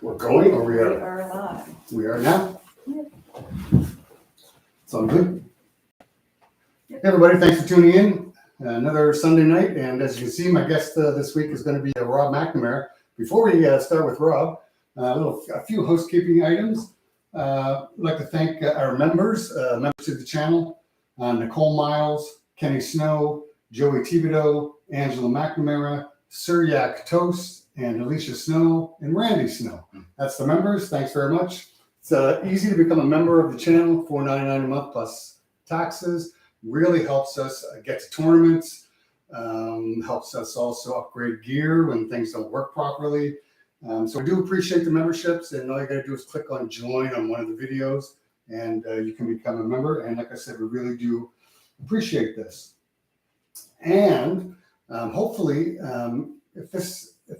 We're going, or we are? We are live. We are now? Sound good? Hey everybody, thanks for tuning in. Another Sunday night, and as you can see, my guest this week is going to be Rob McNamara. Before we start with Rob, a few housekeeping items. I'd like to thank our members of the channel, Nicole Miles, Kenny Snow, Joey Thibodeau, Angela McNamara, Suryak Toast, and Alicia Snow, and Randy Snow. That's the members. Thanks very much. It's easy to become a member of the channel, $4.99 a month plus taxes. Really helps us get to tournaments, helps us also upgrade gear when things don't work properly. So we do appreciate the memberships, and all you got to do is click on join on one of the videos, and you can become a member. And like I said, we really do appreciate this. And hopefully, if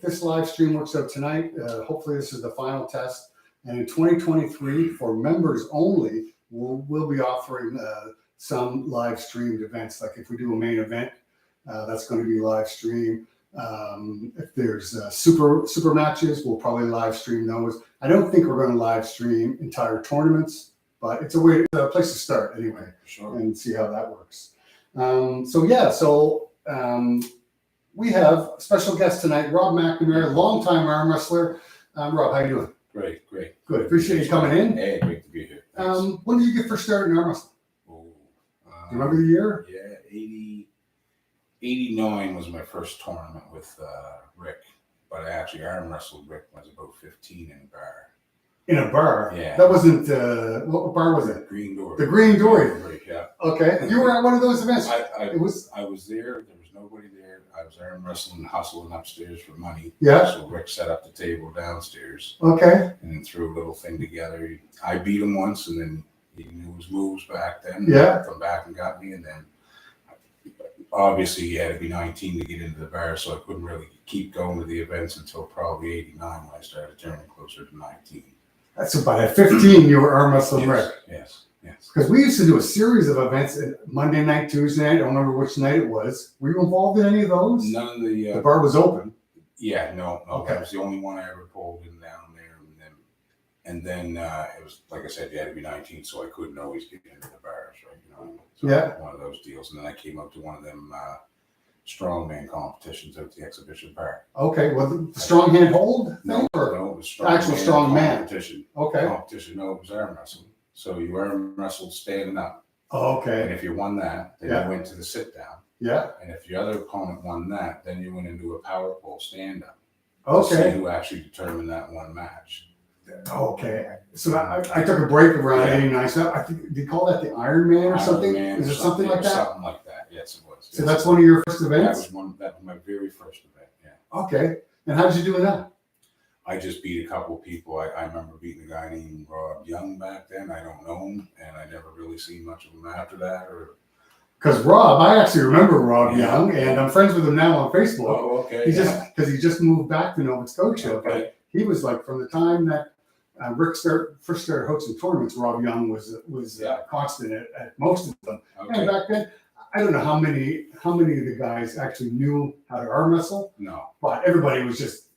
this live stream works out tonight, hopefully this is the final test. And in 2023, for members only, we'll be offering some live streamed events. Like if we do a main event, that's going to be live stream. If there's super matches, we'll probably live stream those. I don't think we're going to live stream entire tournaments, but it's a place to start anyway, sure, and see how that works. We have a special guest tonight, Rob McNamara, longtime arm wrestler. Rob, how you doing? Great. Good. Appreciate you coming in. Hey, great to be here. When did you get first started in arm wrestling? Do you remember the year? Yeah, 89 was my first tournament with Rick, but I actually arm wrestled Rick when I was about 15 in a bar. In a bar? Yeah. That wasn't, what bar was it? Green Door. The Green Door. Yeah. Okay. You were at one of those events. I was there. There was nobody there. I was arm wrestling, hustling upstairs for money. Yeah. So Rick set up the table downstairs. Okay. And then threw a little thing together. I beat him once, and then he knew his moves back then. Yeah. Come back and got me, and then obviously you had to be 19 to get into the bar, so I couldn't really keep going to the events until probably 89 when I started turning closer to 19. That's about at 15 you were arm wrestling Rick. Yes. Because we used to do a series of events Monday night, Tuesday night. I don't remember which night it was. Were you involved in any of those? None of the. The bar was open. Yeah, no. Okay. That was the only one I ever pulled in down there, and then it was like I said, you had to be 19, so I couldn't always get into the bars, right? You know, so Yeah. One of those deals, and then I came up to one of them strongman competitions at the exhibition park. Okay. Was it the strong hand hold thing? No, Or? it was strong Actual strong man. competition. Okay. Competition. No, it was arm wrestling. So you arm wrestled standing up. Oh, And okay. if you won that, then Yeah. you went to the sit down. Yeah. And if your other opponent won that, then you went into a power pole stand up. To see Okay. who actually determined that one match. Okay. So I took a break around 89. So I think they call that the Iron Man or something. Ironman Is or it something like that? Something like that. Yes, it was. So that's one of your first that events? was my very first event. Yeah. Okay. And how did you do in that? I just beat a couple of people. I remember beating a guy named Rob Young back then. I don't know him, and I never really seen much of him after that. Because Rob, I actually remember Rob Yeah. Young, and I'm friends with him now on Facebook. Oh, okay. He just moved back to Nova Scotia. Okay. But he was like from the time that Rick first started hosting tournaments. Rob Young was Yeah. constant at most of them. Okay. And back then, I don't know how many of the guys actually knew how to arm wrestle, No. but everybody was just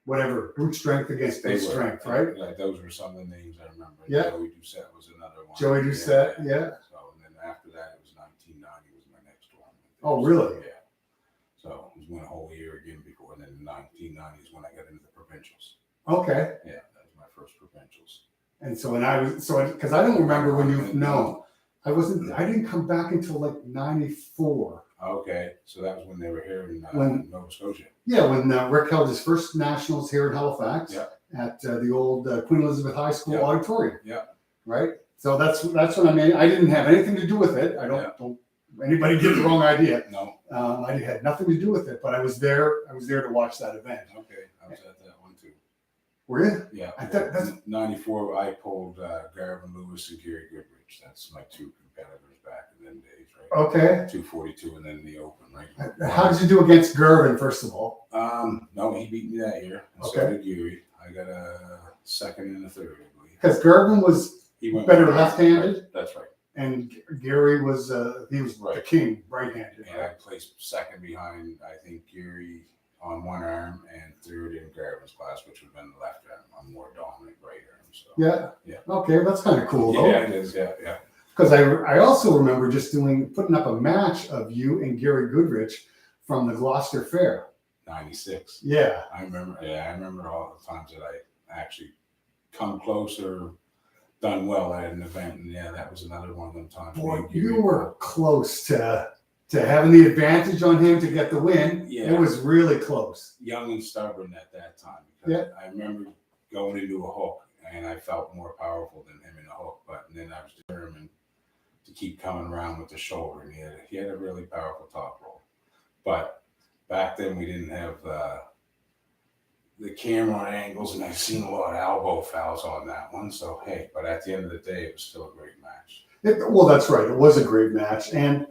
whatever brute strength against They brute were, strength, right? Like those were some of the names I remember. Yeah. Joey Doucette was another one. Joey Doucette, yeah. So and then after that, it was 1990 was my next one. Oh, really? Yeah. So it was one whole year again before, and then 1990 is when I got into the provincials. Okay. Yeah, that was my first provincials. And so because I don't remember when I didn't come back until like 94. Okay, so that was when they were here in Nova Scotia. Yeah, when Rick held his first nationals here in Halifax Yeah. at the old Queen Elizabeth High School Yeah. auditorium. Yeah. Right. So that's when I didn't have anything to do with it. I don't anybody get the wrong idea. No. I had nothing to do with it, but I was there. I was there to watch that event. Okay, I was at that one too. Were you? Yeah. I thought that's 94. I pulled Garvin Lewis and Gary Goodridge. That's my two competitors back in them days, right? okay. 242 and then the Open, right? How did you do against Gervin, first of all? No, he beat me that year. And Okay. So did Gary. I got a second and a third, I believe. Because Gervin was He went better right. left-handed, That's right. and Gary was the Right. king, right-handed. And I placed second behind, I think, Gary, on one arm and third in Garvin's class, which would have been the left arm. I'm more dominant right arm. So Yeah. Okay, that's kind of cool though. Yeah, it is. Yeah. Because I also remember just putting up a match of you and Gary Goodridge from the Gloucester Fair. 96. Yeah. I remember all the times that I actually come close or done well at an event, and yeah, that was another one of them times. Boy, you were close to having the advantage on him to get the win. Yeah. It was really close. Young and stubborn at that time. Because I remember going into a hook, and I felt more powerful than him in a hook, but then I was determined to keep coming around with the shoulder, and he had a really powerful top roll. But back then we didn't have the camera angles, and I've seen a lot of elbow fouls on that one. So hey, but at the end of the day, it was still a great match. Well, that's right. It was a great match, and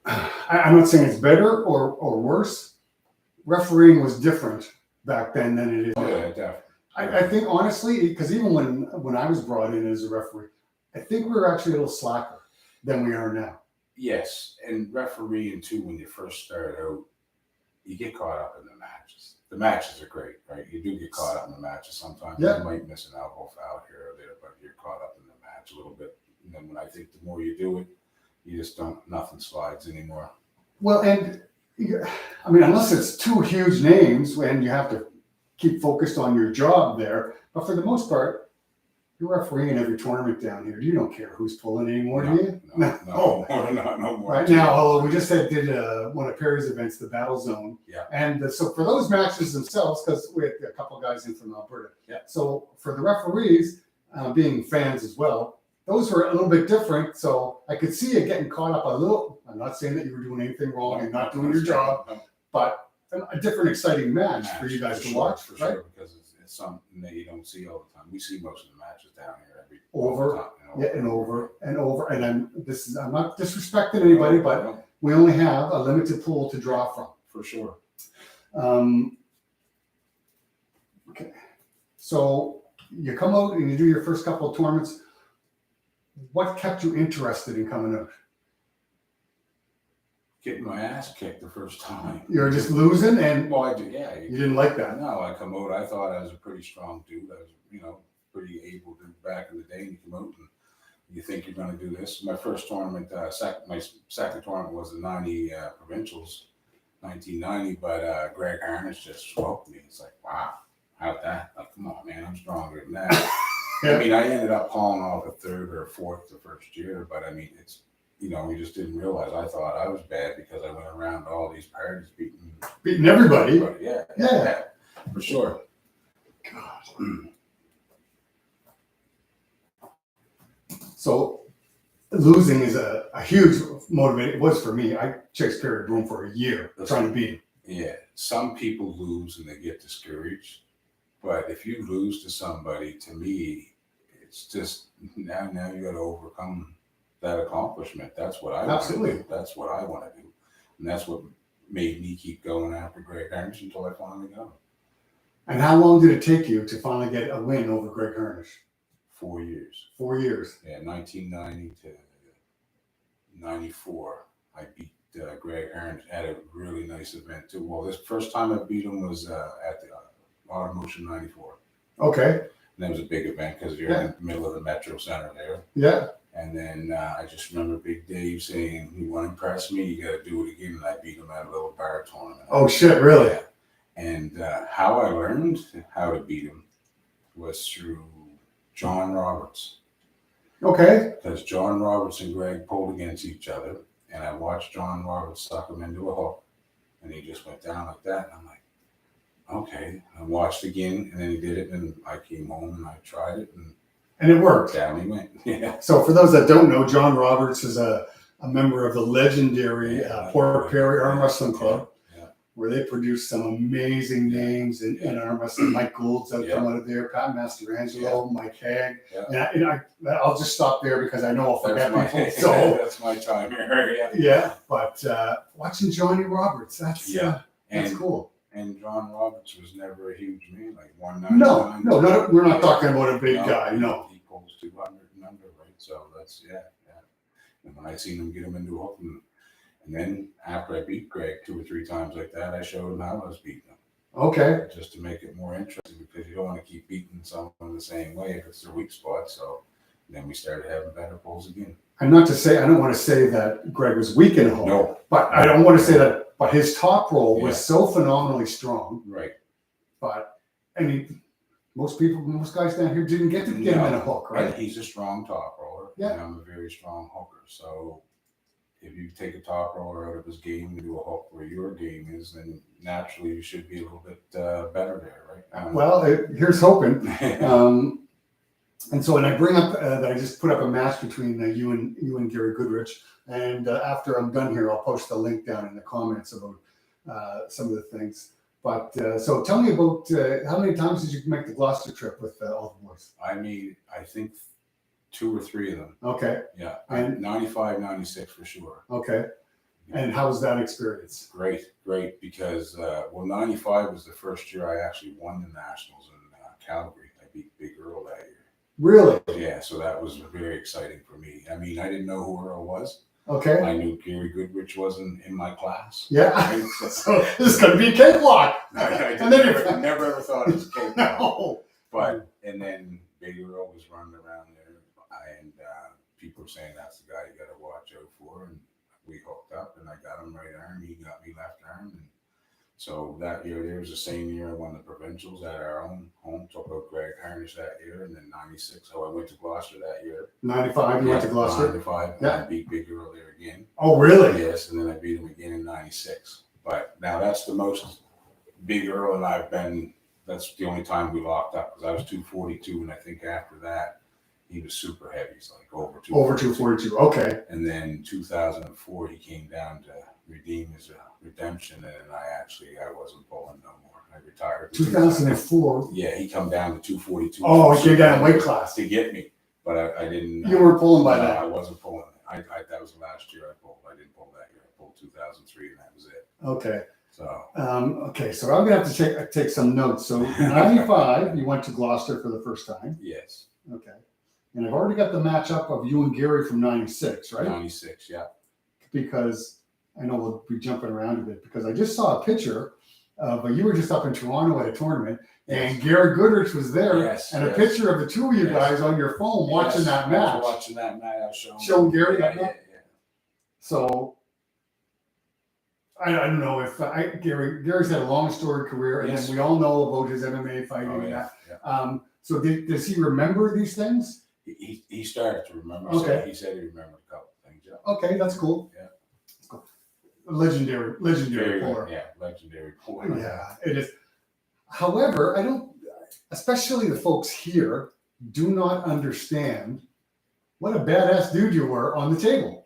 I'm not saying it's better or worse. Refereeing was different back then than it is now. Yeah, definitely. I think honestly, because even when I was brought in as a referee, I think we were actually a little slacker than we are now. Yes, and refereeing too, when you first start out, you get caught up in the matches. The matches are great, right? You do get caught up in the matches sometimes. Yeah. You might miss an elbow foul here or there, but you're caught up in the match a little bit. And then when I think the more you do it, you just nothing slides anymore. Well, and I mean, unless it's two huge names and you have to keep focused on your job there, but for the most part, you're refereeing every tournament down here. You don't care who's pulling anymore, do you? No more. Right now, although we just did one of Perry's events, the Battle Zone. Yeah. And so for those matches themselves, because we had a couple guys in from Alberta. Yeah. So for the referees, being fans as well, those were a little bit different. So I could see you getting caught up a little. I'm not saying that you were doing anything wrong and not doing your job, but a different exciting match for you guys to watch, right? Sure, because it's something that you don't see all the time. We see most of the matches down here over and over. And I'm not disrespecting No, anybody, but no, we only have a limited pool to draw from. for sure. Okay. So you come out and you do your first couple of tournaments. What kept you interested in coming out? Getting my ass kicked the first time. You're just losing, and Well, I do, yeah. you didn't like that. No, I come out. I thought I was a pretty strong dude. I was, pretty able to back in the day. And you come out and you think you're going to do this. My first tournament, my second tournament was the 90 Provincials, 1990. But Greg Earnest just smoked me. It's like, wow, how'd that? Like, come on, man, I'm stronger than that. Yeah. I mean, I ended up hauling off a third or a fourth the first year. But I mean, it's we just didn't realize. I thought I was bad because I went around to all these parties Beating everybody. Yeah, for sure. God. So losing is a huge motivator. It was for me. I chased Perry Broom for a year trying to beat him. Yeah, some people lose and they get discouraged. But if you lose to somebody, to me, it's just now you got to overcome that accomplishment. That's what I want to do. That's what I want to do. And that's what made me keep going after Greg Earnest until I finally got him. And how long did it take you to finally get a win over Greg Earnest? 4 years. 4 years. Yeah, 1990 to 94. I beat Greg Earnest at a really nice event too. Well, this first time I beat him was at the Automotion 94. Okay. And that was a big event because you're in the middle of the Metro Center there. Yeah. And then I just remember Big Dave saying, "You want to impress me? You got to do it again." And I beat him at a little bar tournament. Oh shit! Really? Yeah. And how I learned how to beat him was through John Roberts. Okay. Because John Roberts and Greg pulled against each other, and I watched John Roberts suck him into a hook, and he just went down like that. And I'm like, okay. I watched again, and then he did it, and I came home and I tried it, and it worked. Down he went. Yeah. So for those that don't know, John Roberts is a member of the legendary Port Perry Arm Wrestling Club, where they produce some amazing names in arm wrestling. Mike Gould's come out of there, Pat Masterangelo, Mike Haig. Yeah. And I'll just stop there because I know I'll forget people. So that's my time here. Yeah. But watching Johnny Roberts, that's cool. And John Roberts was never a huge man, like 199. No, we're not talking about a big guy. No. He pulls 200 and under, right? So that's, yeah. And when I seen him get him into a hook, And then after I beat Greg 2 or 3 times like that, I showed him how I was beating him. Okay. Just to make it more interesting, because you don't want to keep beating someone the same way if it's their weak spot. So then we started having better pulls again. And not to say, I don't want to say that Greg was weak in a hook. No. But I don't want to say that, but his top roll was Yeah. so phenomenally strong. Right. But, I mean, most guys down here didn't get to get him in a hook, right? And he's a strong top roller. Yeah. And I'm a very strong hooker. So if you take a top roller out of his game and do a hook where your game is, then naturally you should be a little bit better there, right? Well, here's hoping. And so when I bring up that I just put up a match between you and Gary Goodridge, and after I'm done here, I'll post a link down in the comments about some of the things. But so tell me about how many times did you make the Gloucester trip with all the boys? I mean, I think 2 or 3 of them. Okay. Yeah. And 95, 96 for sure. Okay. And how was that experience? Great, because 95 was the first year I actually won the Nationals in Calgary. I beat Big Earl that year. Really? Yeah, so that was very exciting for me. I mean, I didn't know who Earl was. Okay. I knew Gary Goodridge wasn't in my class. Yeah. Right? So this is going to be a cakewalk. I never ever thought it was a cakewalk. No. But, and then Big Earl was running around there, and people were saying that's the guy you got to watch out for. And we hooked up, and I got him right arm. He got me left arm. And so that year, there was the same year I won the Provincials at our own home. Took out Greg Harnish that year, and then 96. So I went to Gloucester that year. 95, you went to Gloucester? 95, Yeah. and I beat Big Earl there again. Oh, really? Yes, and then I beat him again in 96. But now that's the most Big Earl and I've been, that's the only time we locked up, because I was 242, and I think after that, he was super heavy. He's like over 242. Over 242, okay. And then 2004, he came down to redeem his redemption, and I wasn't pulling no more. I retired. 2004? Yeah, he come down to 242. Oh, he came down in weight class. To get me, but I didn't. You weren't pulling by no, that? I wasn't pulling. That was the last year I pulled. I didn't pull that year. I pulled 2003, and that was it. Okay. So. Okay, so I'm going to have to take some notes. So 95, you went to Gloucester for the first time. Yes. Okay. And I've already got the matchup of you and Gary from 96, right? 96, yeah. Because I know we'll be jumping around a bit, because I just saw a picture but you were just up in Toronto at a tournament, and Gary Goodridge was there, and a picture of the two of you guys on your phone watching that match. Watching that match. Showing Gary that match? Yeah. So I don't know if Gary's had a long storied career, and then we all know about his MMA fighting. Oh, yeah. So does he remember these things? He started to remember. Okay. So he said he remembered a couple of things. Yeah. Okay, that's cool. Yeah. That's cool. Legendary puller. Yeah, legendary puller. Yeah, it is. However, I don't, especially the folks here, do not understand what a badass dude you were on the table.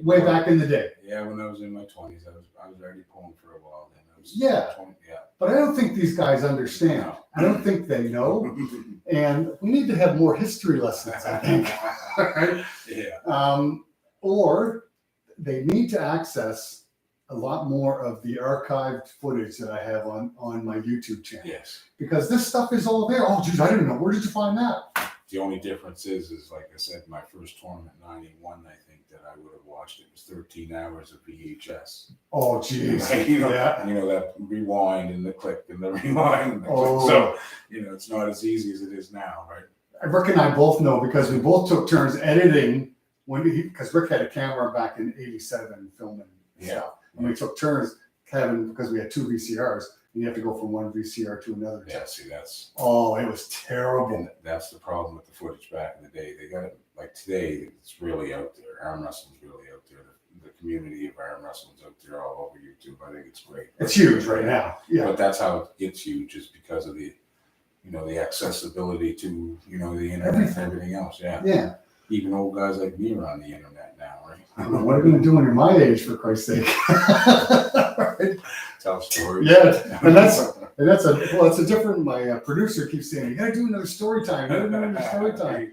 Way back in the day. Yeah, when I was in my 20s, I was already pulling for a while then. I was 20, But I don't think these guys understand. No. I don't think they know. And we need to have more history lessons, I think. Right? Yeah. Or they need to access a lot more of the archived footage that I have on my YouTube channel. Yes. Because this stuff is all there. Oh, geez, I didn't know. Where did you find that? The only difference is like I said, my first tournament, 91, I think that I would have watched it was 13 hours of VHS. Oh, geez. You know that rewind and the click and the rewind and the click. So, it's not as easy as it is now, right? Rick and I both know, because we both took turns editing because Rick had a camera back in '87 filming stuff. And we took turns having, because we had 2 VCRs, and you have to go from one VCR to another. Yeah, see, that's... Oh, it was terrible. And that's the problem with the footage back in the day. They got it, like today, it's really out there. Arm wrestling's really out there. The community of arm wrestling's out there all over YouTube. I think it's great. It's huge right now. Yeah. But that's how it gets huge, is because of the, the accessibility to, the internet and everything else. Yeah. Yeah. Even old guys like me are on the internet now, right? What are you going to do when you're my age, for Christ's sake? Right? Tell stories. Yeah, and that's a different. My producer keeps saying, "You got to do another story time. Another story time."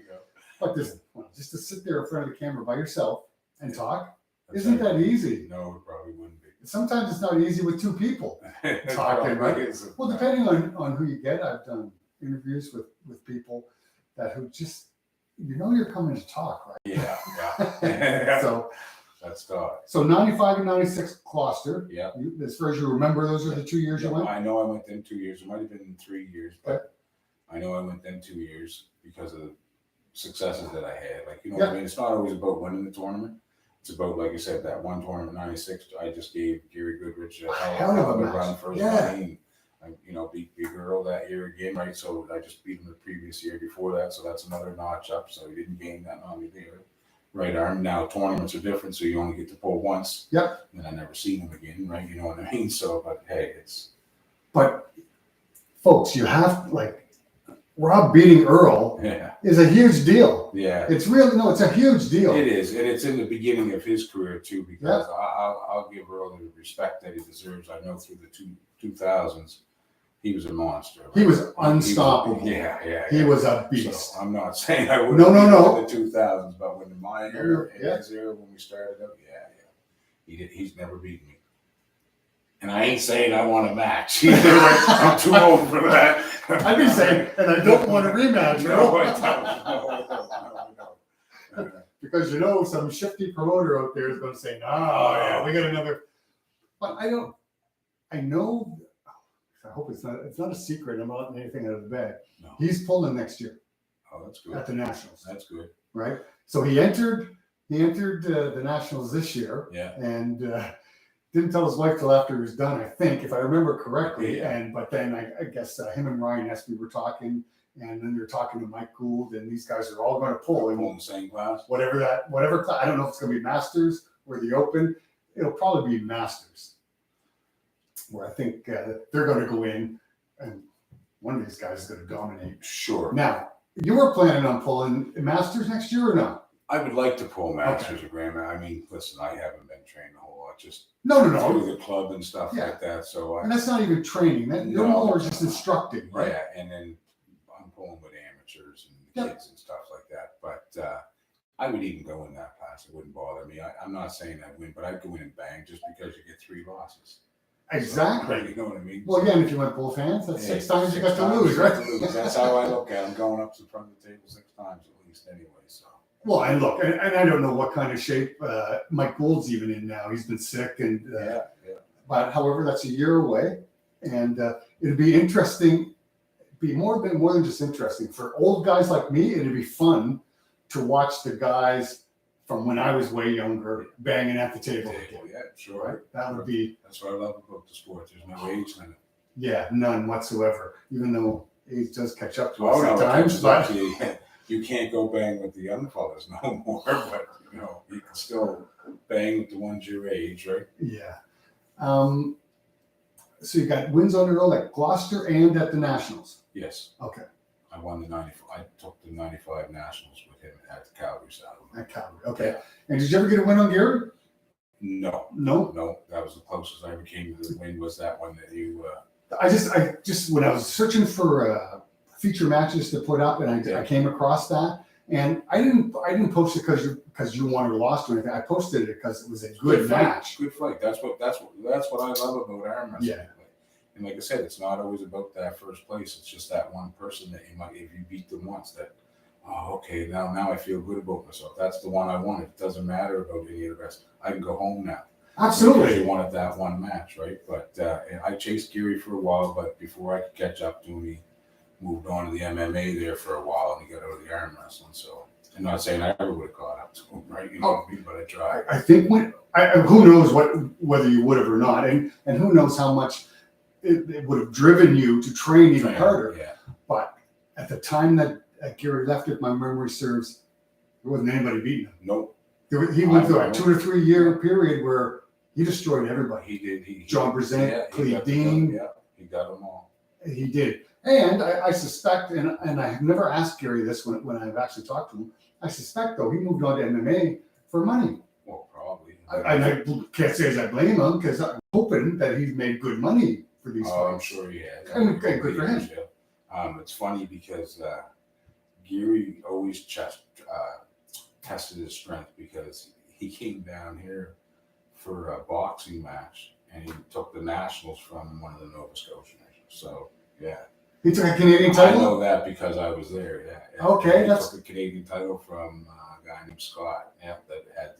But just to sit there in front of the camera by yourself and talk, isn't that easy? No, it probably wouldn't be. Sometimes it's not easy with 2 people talking, right? Well, depending on who you get, I've done interviews with people who just. You're coming to talk, right? Yeah. So, That's God. So 95 and 96 Gloucester. Yeah. As far as you remember, those are the 2 years you went? I know I went them 2 years. It might have been 3 years, but I know I went them 2 years because of the successes that I had. Like, you know what I mean? It's not always about winning the tournament. It's about, like I said, that one tournament, 96, I just gave Gary Goodridge a hell of a run for his money. I, you know, beat Big Earl that year again, right? So I just beat him the previous year before that. So that's another notch up. So he didn't gain that on me there. Right arm. Now tournaments are different, so you only get to pull once. Yep. And I never seen him again, right? You know what I mean? So, but hey, But folks, you have Rob beating Earl is a huge deal. Yeah. It's a huge deal. It is, and it's in the beginning of his career too, because I'll give Earl the respect that he deserves. I know through the 2000s, he was a monster. Right? He was unstoppable. He was a beast. So I'm not saying I would no. in the 2000s, but when my era and his era when we started up, he's never beaten me. And I ain't saying I want a match. I'm too old for that. I'd be saying, and I don't want a rematch. No, I don't. Because some shifty promoter out there is going to say, we got another. But I know. I hope it's not a secret. I'm not letting anything out of the bag. No. He's pulling next year. Oh, that's good. At the Nationals. That's good. Right. So he entered the Nationals this year. Yeah. And didn't tell his wife till after he was done, I think, if I remember correctly. Yeah. But then I guess him and Ryan Espy were talking, and then they're talking to Mike Gould, and these guys are all going to pull in the same class. Whatever class. I don't know if it's going to be Masters or the Open. It'll probably be Masters, where I think they're going to go in, and one of these guys is going to dominate. Sure. Now, you were planning on pulling Masters next year or no? I would like to pull Masters or Grand. I mean, listen, I haven't been trained a whole lot, just no, through the club and stuff like that. So, and that's not even training. You're more just instructing, right? Yeah, and then I'm pulling with amateurs and kids and stuff like that. But I would even go in that class. It wouldn't bother me. I'm not saying I'd win, but I'd go in and bang just because you get 3 losses. Exactly. So, you know what I mean? Well, again, if you went both hands, that's 6 times you got to lose, right? That's how I look at it. I'm going up to the front of the table 6 times at least anyway, so. Well, and look, and I don't know what kind of shape Mike Gould's even in now. He's been sick, and but however, that's a year away, and it'd be interesting. Be more than just interesting for old guys like me. It'd be fun to watch the guys from when I was way younger banging at the table. Yeah, sure. Right? That would be. That's what I love about the sport. There's no age limit. Yeah, none whatsoever. Even though age does catch up to us at times, but. You can't go bang with the young fellas no more, but you can still bang with the ones your age, right? Yeah. So you got wins on the road at Gloucester and at the Nationals. Yes. Okay. I won the 95. I took the 95 Nationals with him at the Calgary Saddle. At Calgary. Okay. Yeah. And did you ever get a win on Gary? No. No. That was the closest I ever came to the win. Was that one that you? I just when I was searching for feature matches to put up, and I came across that, and I didn't post it because you won or lost or anything. I posted it because it was a good match. Good fight. That's what I love about arm wrestling. Yeah. And like I said, it's not always about that first place. It's just that one person that you might, if you beat them once, that okay, now I feel good about myself. That's the one I wanted. It doesn't matter about any of the rest. I can go home now. Absolutely. Because you wanted that one match, right? But I chased Gary for a while, but before I could catch up to him, he moved on to the MMA there for a while, and he got out of the arm wrestling. So I'm not saying I ever would have caught up to him, right? You know what I mean? But I tried. I think who knows whether you would have or not, and who knows how much it would have driven you to train even harder. Yeah. But at the time that Gary left, if my memory serves, there wasn't anybody beating him. Nope. He went through a 2 to 3 year period where he destroyed everybody. He did. John Brezant, Cleve Dean. He got them all. He did. And I suspect, and I have never asked Gary this when I've actually talked to him, I suspect, though, he moved on to MMA for money. Well, probably. I can't say as I blame him, because I'm hoping that he's made good money for these fights. I'm sure he has. And good for him. It's funny because Gary always tested his strength, because he came down here for a boxing match, and he took the Nationals from one of the Nova Scotia nations. So, yeah. He took a Canadian title? I know that because I was there, yeah. Okay. He took the Canadian title from a guy named Scott, that had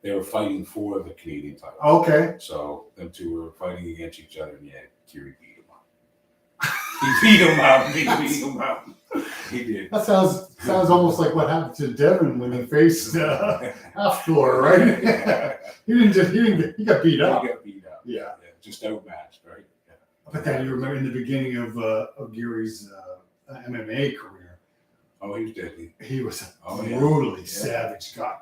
They were fighting for the Canadian title. Okay. So them two were fighting against each other, and yeah, Kiri beat him up. He beat him up. He beat him up. He did. That sounds almost like what happened to Devin when he faced Halfdoor, right? he got beat up. He got beat up. Yeah. Just outmatched, right? Yeah. But then you remember in the beginning of Gary's MMA career, Oh, he was deadly. he was a Oh, yeah. brutally savage guy,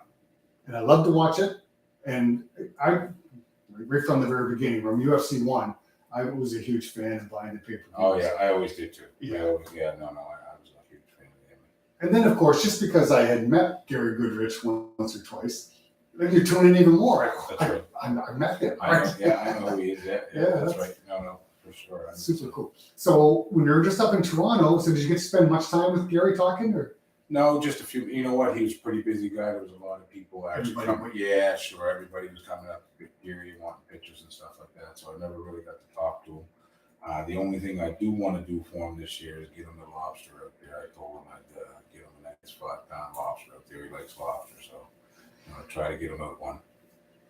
and I love to watch it. And I, right from the very beginning, from UFC 1, I was a huge fan of buying the pay-per-views. Oh yeah, I always did too. Yeah. I was a huge fan of him. And then, of course, just because I had met Gary Goodridge once or twice, then you tune in even more. That's right. I met him. I know who he is. Yeah, that's right. No, for sure. Super cool. So when you were just up in Toronto, so did you get to spend much time with Gary talking, or? No, just a few. You know what? He was a pretty busy guy. There was a lot of people actually Everybody coming. Yeah, sure. Everybody was coming up to Gary and wanting pictures and stuff like that. So I never really got to talk to him. The only thing I do want to do for him this year is get him the lobster out there. I told him I'd get him a nice 5-pound lobster out there. He likes lobster, so I'm gonna try to get him out one.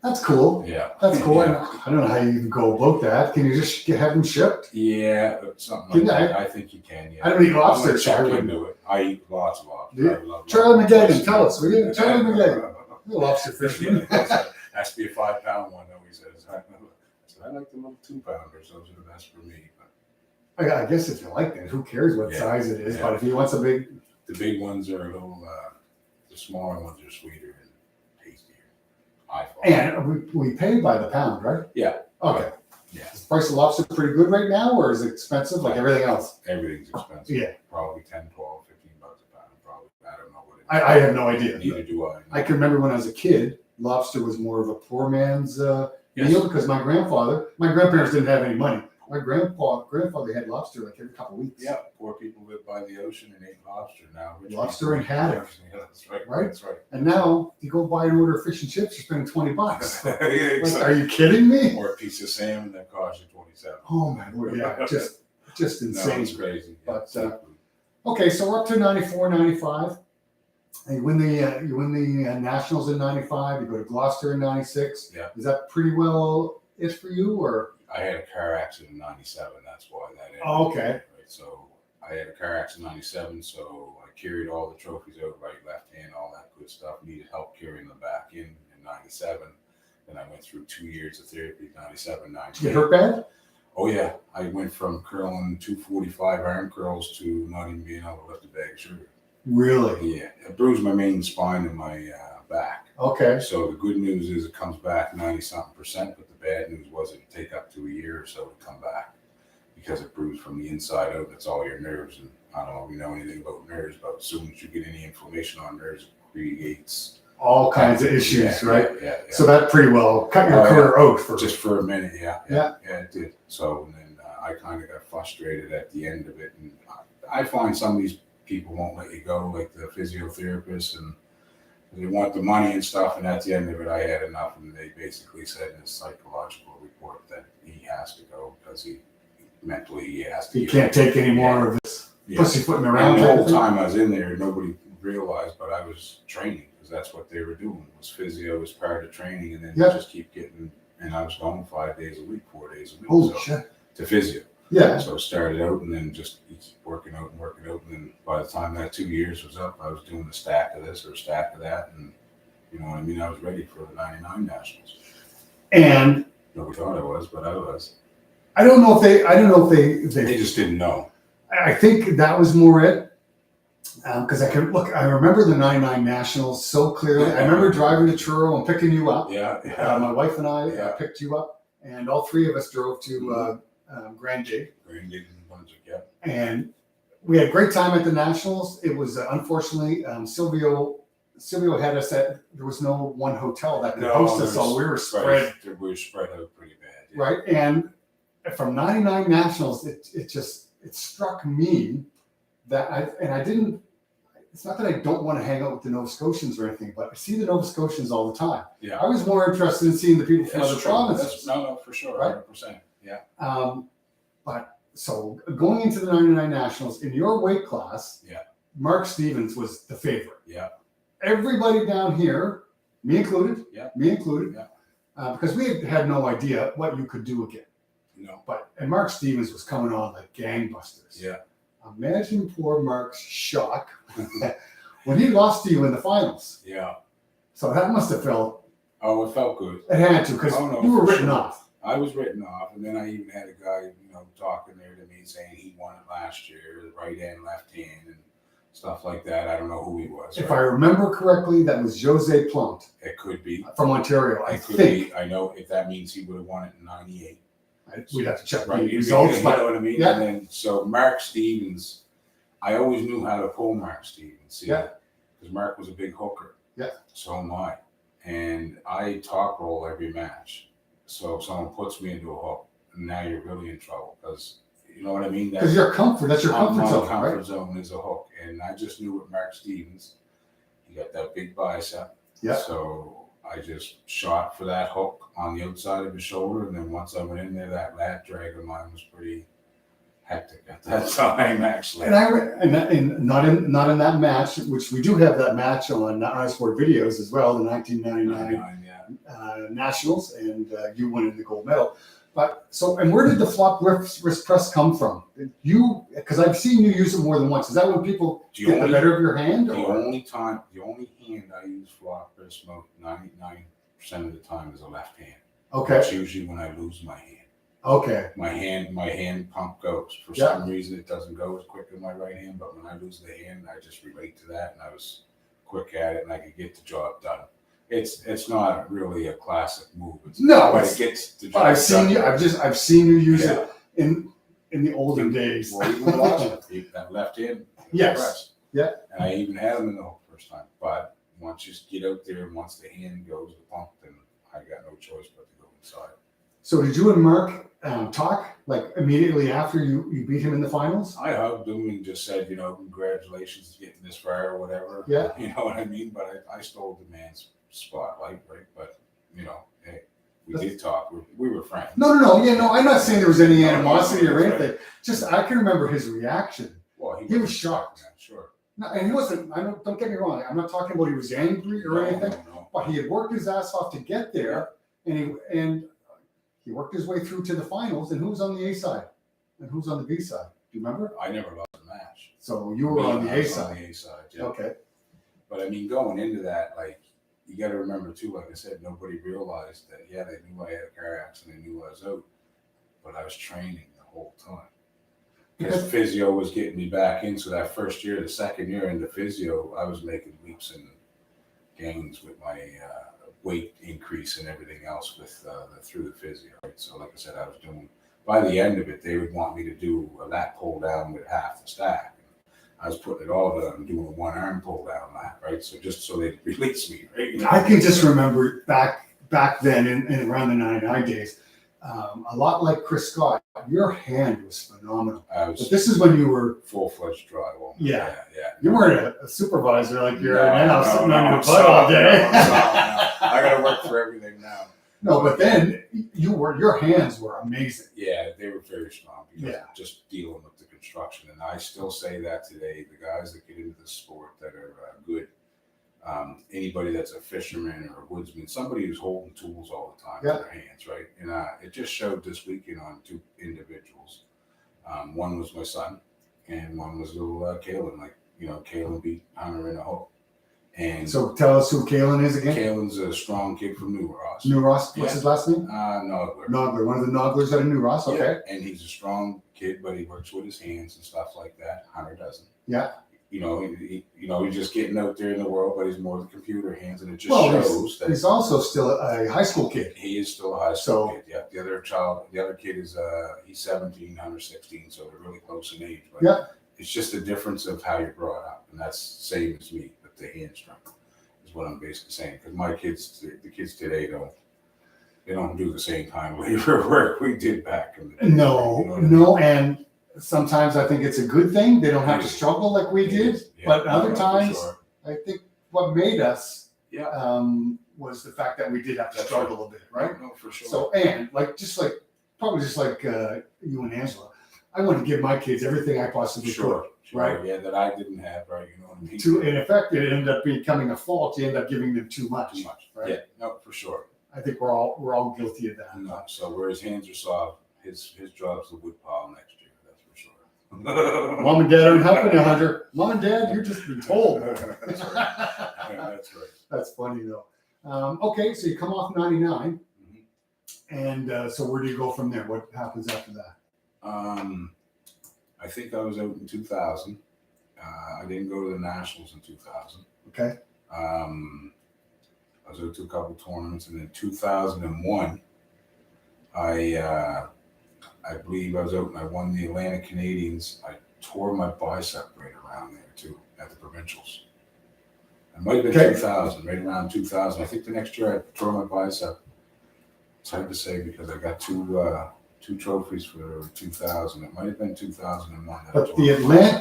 That's cool. Yeah, That's cool. Yeah. I don't know how you even go about that. Can you just have them shipped? Yeah, something like that. I think you can. Yeah. I don't eat lobster. I'm gonna check into it. I eat lots of lobster. Yeah. I love Charlie lobster. McGagan, tell us. Charlie McGagan, lobster fisherman. Has to be a 5-pound one, though. He says. I like the little 2-pounders. Those are the best for me. But I guess if you like that, who cares what size it is? Yeah. But if you want some big, the big ones are a little. The smaller ones are sweeter and tastier. and we pay by the pound, right? Yeah. Okay. Yeah. Is the price of lobster pretty good right now, or is it expensive like everything else? Everything's expensive. Yeah. Probably 10, 12, 15 bucks a pound. Probably. I don't know what it is. I have no idea. Neither do I. I can remember when I was a kid, lobster was more of a poor man's Yes. meal because my grandparents didn't have any money. My grandfather had lobster like every couple of weeks. Yeah, poor people live by the ocean and ate lobster now. Lobster and haddock. Yeah, that's right. Right? That's right. And now you go buy an order of fish and chips, you're spending $20. Yeah, Like, exactly. are you kidding me? Or a piece of salmon that costs you 27. Oh my lord, yeah, just No, insane. it's crazy. Yeah, But, exactly. Okay, so we're up to 94, 95. And you win the Nationals in 95. You go to Gloucester in 96. Yeah. Is that pretty well it for you, or? I had a car accident in 97. That's why that ended. Oh, okay. Right? So I had a car accident in 97. So I carried all the trophies out, right, left hand, all that good stuff. Needed help carrying them back in 97. Then I went through 2 years of therapy, 97, 98. Did you get hurt bad? Oh, yeah. I went from curling 245 arm curls to not even being able to lift a bag of sugar. Really? Yeah. It bruised my main spine and my back. Okay. So the good news is it comes back 90-something%, but the bad news was it would take up to a year or so to come back because it bruised from the inside out. That's all your nerves. And I don't know if you know anything about nerves, but as soon as you get any inflammation on nerves, it creates All kinds of issues, right? Yeah. So that pretty well cut your career out for Just for a minute, yeah, Yeah. it did. So and then I kind of got frustrated at the end of it, and I find some of these people won't let you go, like the physiotherapists, and they want the money and stuff. And at the end of it, I had enough, and they basically said in a psychological report that he has to go because he has to. You can't take any more of this pussyfooting around. And the type whole thing. time I was in there, nobody realized, but I was training because that's what they were doing. Was physio was part of training, and then you just keep getting. And I was going 5 days a week, 4 days a week. Holy shit! To physio. Yeah. So it started out, and then just you keep working out, and then by the time that 2 years was up, I was doing a stack of this or a stack of that, and you know what I mean. I was ready for the '99 Nationals. And Nobody thought I was, but I was. I don't know if they They just didn't know. I think that was more it. Because I remember the '99 Nationals so clearly. I remember driving to Truro and picking you up. Yeah. My wife and I Yeah. picked you up, and all three of us drove to Grand Gate. And we had a great time at the Nationals. It was unfortunately Silvio had us at, there was no one hotel that could host us all. We were spread. We were spread out pretty bad. Yeah. Right. And from '99 Nationals, it struck me that I didn't. It's not that I don't want to hang out with the Nova Scotians or anything, but I see the Nova Scotians all the time. Yeah. I was more interested in seeing the people from That's other true. provinces. No, for sure, Right? 100%. Yeah. But so going into the '99 Nationals in your weight class, Yeah. Mark Stevens was the favorite. Yeah. Everybody down here Me included. Yeah. Me included. Yeah. Because we had no idea what you could do again. And Mark Stevens was coming on like gangbusters. Yeah. Imagine poor Mark's shock when he lost to you in the finals. Yeah. So that must have felt. Oh, it felt good. It had to, because you were written off. I was written off, and then I even had a guy, talking there to me saying he won it last year, right hand, left hand, and stuff like that. I don't know who he was. If I remember correctly, that was Jose Plante. It could be from Ontario. I could think. be. I know if that means he would have won it in '98. We'd have to check right. the results. You know what I mean? Yeah. And then so Mark Stevens, I always knew how to pull Mark Stevens. Because Mark was a big hooker. Yeah. So am I. And I top roll every match. So if someone puts me into a hook, now you're really in trouble, because you know what I mean? Because that's your comfort zone, my comfort right? zone is a hook. And I just knew with Mark Stevens, he got that big bicep. Yeah. So I just shot for that hook on the outside of his shoulder, and then once I went in there, that lat drag of mine was pretty hectic at that time, actually. And not in that match, which we do have that match on iSport videos as well, the 1999 Nationals, and you winning the gold medal. But and where did the flop wrist press come from? Because I've seen you use it more than once. Is that when people get the better of your hand? The only hand I use flop wrist 99% of the time is a left hand. Okay. It's usually when I lose my hand. Okay. My hand pump goes. For some reason, it doesn't go as quick as my right hand, but when I lose the hand, I just relate to that, and I was quick at it, and I could get the job done. It's not really a classic move. But it gets the job done. I've seen you use it in the olden days. Well, even that left hand. Yes. Press. Yeah. And I even had him in the hook first time, but once you get out there and once the hand goes the pump, then I got no choice but to go inside. So did you and Mark talk like immediately after you beat him in the finals? I hugged him and just said, congratulations getting this far or whatever. Yeah. You know what I mean? But I stole the man's spotlight, right? But, hey, we did talk. We were friends. No. Yeah, no, I'm not saying there was any animosity or anything. Right. Just I can remember his reaction. Well, he was shocked. Yeah, sure. No, and he wasn't. Don't get me wrong. I'm not talking about he was angry or anything. No. But he had worked his ass off to get there, and he worked his way through to the finals. And who was on the A side, and who's on the B side? Do you remember? I never lost a match. So you were on the A side. On the A side. Yeah. Okay. But I mean, going into that, like, you got to remember too. Like I said, nobody realized that. Yeah, they knew I had a car accident. They knew I was out, but I was training the whole time. Because physio was getting me back in. So that first year, the second year into physio, I was making leaps and gains with my weight increase and everything else with through the physio. Right? So like I said, I was doing, by the end of it, they would want me to do a lat pull down with half the stack. I was putting it all down, doing a one arm pull down lat, right? So just so they'd release me, right? I can just remember back then in around the 99 days, a lot like Chris Scott, your hand was phenomenal. But this is when you were full-fledged drywall. Yeah. You weren't a supervisor like you're now, sitting on your butt sorry, all day. No. I got to work for everything now. No, but then your hands were amazing. Yeah, they were very strong because just dealing with the construction. And I still say that today, the guys that get into the sport that are good, anybody that's a fisherman or a woodsman, somebody who's holding tools all the time with their hands, right? And it just showed this weekend on two individuals. One was my son, and one was little Kalen. Like, Kalen beat Hunter in a hook. And so tell us who Kalen is again. Kalen's a strong kid from New Ross. New Ross? What's his last name? Nogler. Nogler, one of the Noglers out of New Ross, okay. Yeah. And he's a strong kid, but he works with his hands and stuff like that. Hunter doesn't. Yeah. He's just getting out there in the world, but he's more the computer hands, and it just shows that he's also still a high school kid. He is still a high school kid. Yeah. The other kid is he's 17, Hunter 16, so they're really close in age. But it's just a difference of how you're brought up, and that's same as me. But the hand strength is what I'm basically saying. Because my kids, the kids today don't do the same kind of labor work we did back in the day. No, and sometimes I think it's a good thing. They don't have to struggle like we did. But other times, I think what made us was the fact that we did have to struggle a bit, right? No, for sure. So, and just like you and Angela, I want to give my kids everything I possibly could. right? Yeah, that I didn't have, right? You know what I mean? In effect, it ended up becoming a fault. You end up giving them too much. Too much. Right? Yeah, no, for sure. I think we're all guilty of that. No, so where his hands are soft, his job's the wood pile next year. That's for sure. Mom and Dad aren't helping you, Hunter. Mom and Dad, you're just been told. That's right. Yeah, that's right. That's funny though. Okay, so you come off 99, Mm-hmm. and so where do you go from there? What happens after that? I think I was out in 2000. I didn't go to the Nationals in 2000. Okay. I was out to a couple tournaments, and in 2001, I believe I was out and I won the Atlantic Canadians. I tore my bicep right around there too at the Provincials. It might have been 2000, right around 2000. I think the next year I tore my bicep. It's hard to say because I got two trophies for 2000. It might have been 2001. But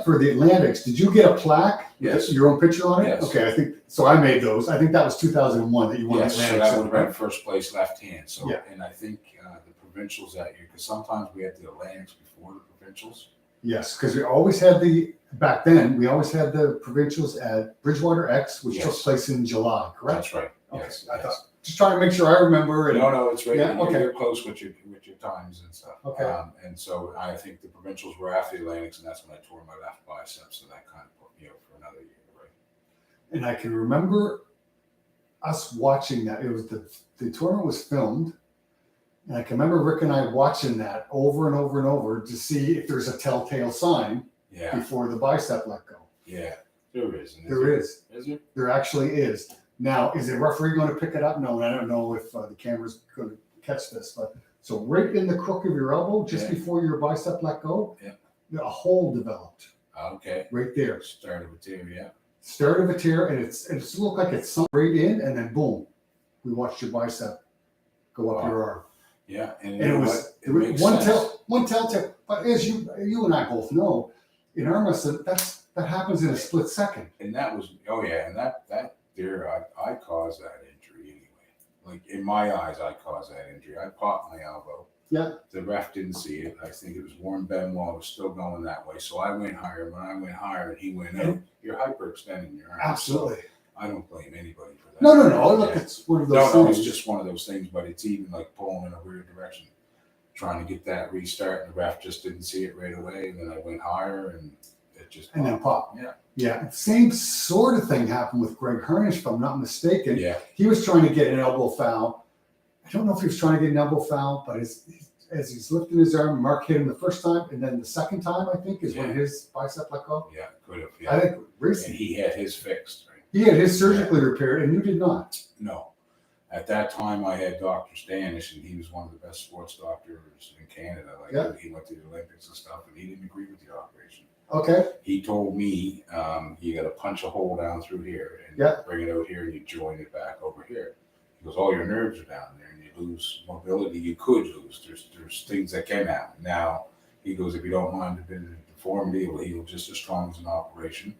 for the Atlantics, did you get a plaque? Yes. Your own picture on it? Yes. Okay, I think so. I made those. I think that was 2001 that you won Yes, the so Atlantics. that would have been first place left hand. So, Yeah. and I think the Provincials that year, because sometimes we had the Atlantics before the Provincials. Yes, because we always had back then, we always had the Provincials at Bridgewater X, which took Yes. place in July, correct? That's right. Okay, Yes. I yes. thought, just trying to make sure I remember. And, No, it's right. Yeah, okay. You're close with your times and stuff. Okay. And so I think the Provincials were after the Atlantics, and that's when I tore my left bicep. So that kind of put me out for another year, right? And I can remember us watching that. It was the tournament was filmed, and I can remember Rick and I watching that over and over and over to see if there's a telltale sign Yeah. before the bicep let go. Yeah. There is. There is. Is there? There actually is. Now, is the referee going to pick it up? No, I don't know if the camera's going to catch this, but so right in the crook of your elbow, just Yeah. before your bicep let go, Yeah. a hole developed Okay. right there. Started with tear, yeah. Start of a tear, and it's looked like it's sunk right in, and then boom, we watched your bicep go up Wow. your arm. Yeah. And, And it was makes one sense. telltale. But as you and I both know, in arm wrestling, that happens in a split second. And that was, and that there, I caused that injury anyway. Like in my eyes, I caused that injury. I popped my elbow. Yeah. The ref didn't see it. I think it was Warren Benoit was still going that way. So I went higher. When I went higher and he went out, you're hyperextending your arm. Absolutely. So I don't blame anybody for that. No. Look, Yeah. it's one of those No, things. it's just one of those things, but it's even like pulling in a weird direction, trying to get that restart, and the ref just didn't see it right away. And then I went higher, and it just And then pop. Yeah. Yeah. Same sort of thing happened with Greg Earnest, if I'm not mistaken. Yeah. He was trying to get an elbow foul. I don't know if he was trying to get an elbow foul, but as he's lifting his arm, Mark hit him the first time, and then the second time, I think, is when his bicep let go. Yeah. Could have. Yeah. I think And recently he had his fixed. Right? he had his surgically repaired, and you did not. No. At that time, I had Dr. Stanish, and he was one of the best sports doctors in Canada. Like he went to the Olympics and stuff, and he didn't agree with the operation. Okay. He told me, you got to punch a hole down through here and bring it out here, and you join it back over here. He goes, all your nerves are down there, and you lose mobility. You could lose. There's things that can happen. Now, he goes, if you don't mind a bit of deformity, it will heal just as strong as an operation.